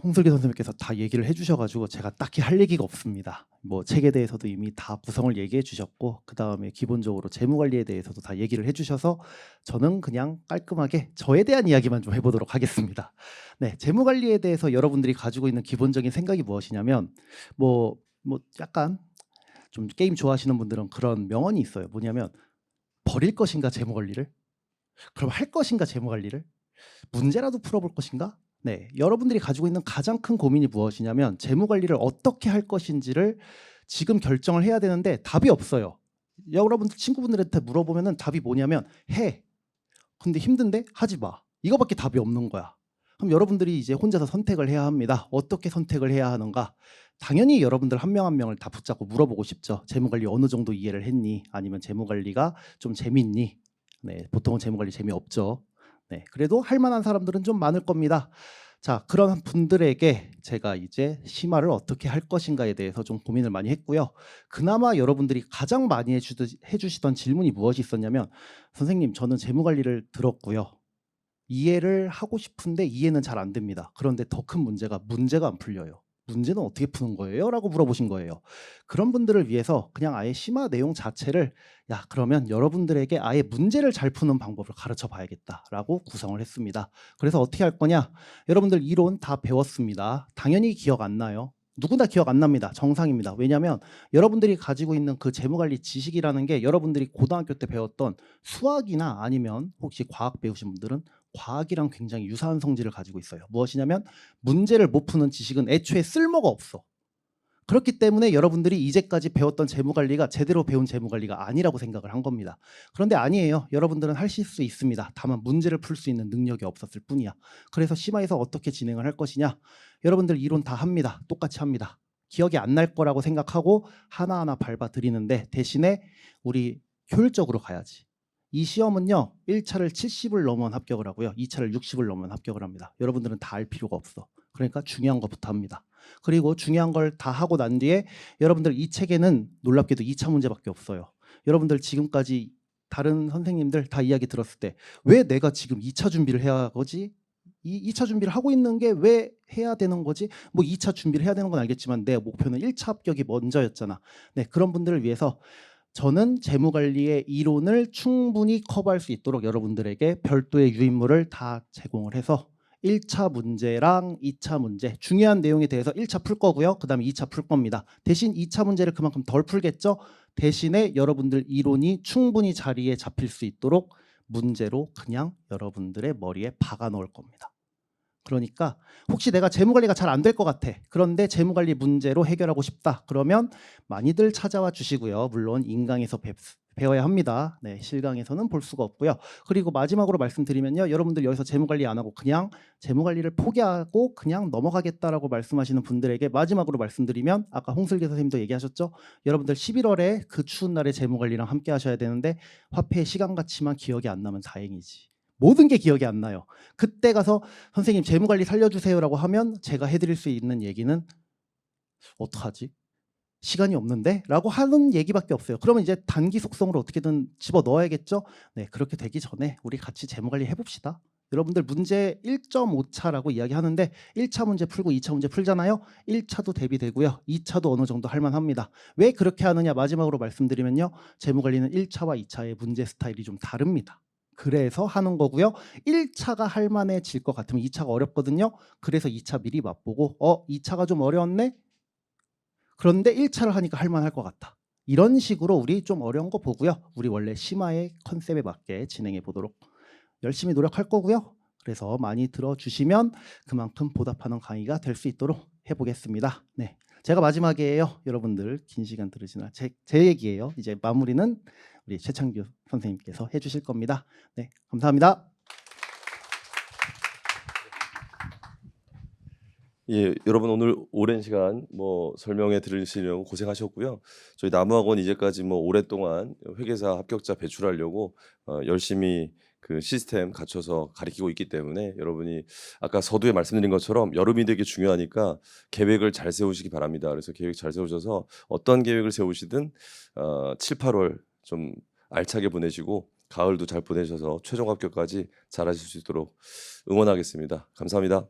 홍슬기 선생님께서 다 얘기를 해주셔가지고 제가 딱히 할 얘기가 없습니다. 뭐 책에 대해서도 이미 다 구성을 얘기해 주셨고, 그 다음에 기본적으로 재무관리에 대해서도 다 얘기를 해주셔서 저는 그냥 깔끔하게 저에 대한 이야기만 좀 해보도록 하겠습니다. 네, 재무관리에 대해서 여러분들이 가지고 있는 기본적인 생각이 무엇이냐면 뭐 약간 좀 게임 좋아하시는 분들은 그런 명언이 있어요. 뭐냐면 버릴 것인가 재무관리를? 그럼 할 것인가 재무관리를? 문제라도 풀어볼 것인가? 네, 여러분들이 가지고 있는 가장 큰 고민이 무엇이냐면 재무관리를 어떻게 할 것인지를 지금 결정을 해야 되는데 답이 없어요. 여러분들 친구분들한테 물어보면은 답이 뭐냐면 해. 근데 힘든데 하지 마. 이거밖에 답이 없는 거야. 그럼 여러분들이 이제 혼자서 선택을 해야 합니다. 어떻게 선택을 해야 하는가? 당연히 여러분들 한 명 한 명을 다 붙잡고 물어보고 싶죠. 재무관리 어느 정도 이해를 했니? 아니면 재무관리가 좀 재밌니? 네, 보통은 재무관리 재미없죠. 네, 그래도 할 만한 사람들은 좀 많을 겁니다. 자, 그런 분들에게 제가 이제 심화를 어떻게 할 것인가에 대해서 좀 고민을 많이 했고요. 그나마 여러분들이 가장 많이 해주시던 질문이 무엇이 있었냐면, 선생님 저는 재무관리를 들었고요. 이해를 하고 싶은데 이해는 잘 안 됩니다. 그런데 더 큰 문제가 안 풀려요. 문제는 어떻게 푸는 거예요? 라고 물어보신 거예요. 그런 분들을 위해서 그냥 아예 심화 내용 자체를 그러면 여러분들에게 아예 문제를 잘 푸는 방법을 가르쳐 봐야겠다라고 구성을 했습니다. 그래서 어떻게 할 거냐? 여러분들 이론 다 배웠습니다. 당연히 기억 안 나요. 누구나 기억 안 납니다. 정상입니다. 왜냐하면 여러분들이 가지고 있는 그 재무관리 지식이라는 게 여러분들이 고등학교 때 배웠던 수학이나 아니면 혹시 과학 배우신 분들은 과학이랑 굉장히 유사한 성질을 가지고 있어요. 무엇이냐면 문제를 못 푸는 지식은 애초에 쓸모가 없어. 그렇기 때문에 여러분들이 이제까지 배웠던 재무관리가 제대로 배운 재무관리가 아니라고 생각을 한 겁니다. 그런데 아니에요. 여러분들은 하실 수 있습니다. 다만 문제를 풀 수 있는 능력이 없었을 뿐이야. 그래서 심화에서 어떻게 진행을 할 것이냐? 여러분들 이론 다 합니다. 똑같이 합니다. 기억이 안 날 거라고 생각하고 하나하나 밟아 드리는데, 대신에 우리 효율적으로 가야지. 이 시험은요, 1차를 70을 넘으면 합격을 하고요, 2차를 60을 넘으면 합격을 합니다. 여러분들은 다 알 필요가 없어. 그러니까 중요한 것부터 합니다. 그리고 중요한 걸 다 하고 난 뒤에 여러분들 이 책에는 놀랍게도 2차 문제밖에 없어요. 여러분들 지금까지 다른 선생님들 다 이야기 들었을 때 왜 내가 지금 2차 준비를 해야 하지? 이 2차 준비를 하고 있는 게 왜 해야 되는 거지? 뭐 2차 준비를 해야 되는 건 알겠지만 내 목표는 1차 합격이 먼저였잖아. 네, 그런 분들을 위해서 저는 재무관리의 이론을 충분히 커버할 수 있도록 여러분들에게 별도의 유인물을 다 제공을 해서 1차 문제랑 2차 문제, 중요한 내용에 대해서 1차 풀 거고요. 그 다음에 2차 풀 겁니다. 대신 2차 문제를 그만큼 덜 풀겠죠. 대신에 여러분들 이론이 충분히 자리에 잡힐 수 있도록 문제로 그냥 여러분들의 머리에 박아 넣을 겁니다. 그러니까 혹시 내가 재무관리가 잘 안 될 것 같아. 그런데 재무관리 문제로 해결하고 싶다. 그러면 많이들 찾아와 주시고요. 물론 인강에서 배워야 합니다. 네, 실강에서는 볼 수가 없고요. 그리고 마지막으로 말씀드리면요, 여러분들 여기서 재무관리 안 하고 그냥 재무관리를 포기하고 그냥 넘어가겠다라고 말씀하시는 분들에게 마지막으로 말씀드리면, 아까 홍슬기 선생님도 얘기하셨죠. 여러분들 11월에 그 추운 날에 재무관리랑 함께 하셔야 되는데 화폐의 시간 가치만 기억이 안 나면 다행이지. 모든 게 기억이 안 나요. 그때 가서 선생님 재무관리 살려주세요라고 하면 제가 해드릴 수 있는 얘기는 어떡하지? 시간이 없는데? 라고 하는 얘기밖에 없어요. 그러면 이제 단기 속성으로 어떻게든 집어넣어야겠죠? 네, 그렇게 되기 전에 우리 같이 재무관리 해봅시다. 여러분들 문제 1.5차라고 이야기하는데 1차 문제 풀고 2차 문제 풀잖아요. 1차도 대비되고요. 2차도 어느 정도 할만합니다. 왜 그렇게 하느냐 마지막으로 말씀드리면요. 재무관리는 1차와 2차의 문제 스타일이 좀 다릅니다. 그래서 하는 거고요. 1차가 할만해질 것 같으면 2차가 어렵거든요. 그래서 2차 미리 맛보고 2차가 좀 어려웠네? 그런데 1차를 하니까 할만할 것 같다. 이런 식으로 우리 좀 어려운 거 보고요. 우리 원래 심화의 컨셉에 맞게 진행해 보도록 열심히 노력할 거고요. 그래서 많이 들어주시면 그만큼 보답하는 강의가 될 수 있도록 해보겠습니다. 네, 제가 마지막이에요. 여러분들 긴 시간 들으시나 제 얘기예요. 이제 마무리는 우리 최창규 선생님께서 해주실 겁니다. 네, 감사합니다. 예, 여러분 오늘 오랜 시간 설명해 들으시려고 고생하셨고요. 저희 나무학원 이제까지 오랫동안 회계사 합격자 배출하려고 열심히 그 시스템 갖춰서 가르치고 있기 때문에 여러분이 아까 서두에 말씀드린 것처럼 여름이 되게 중요하니까 계획을 잘 세우시기 바랍니다. 그래서 계획 잘 세우셔서 어떤 계획을 세우시든 7, 8월 좀 알차게 보내시고 가을도 잘 보내셔서 최종 합격까지 잘 하실 수 있도록 응원하겠습니다. 감사합니다.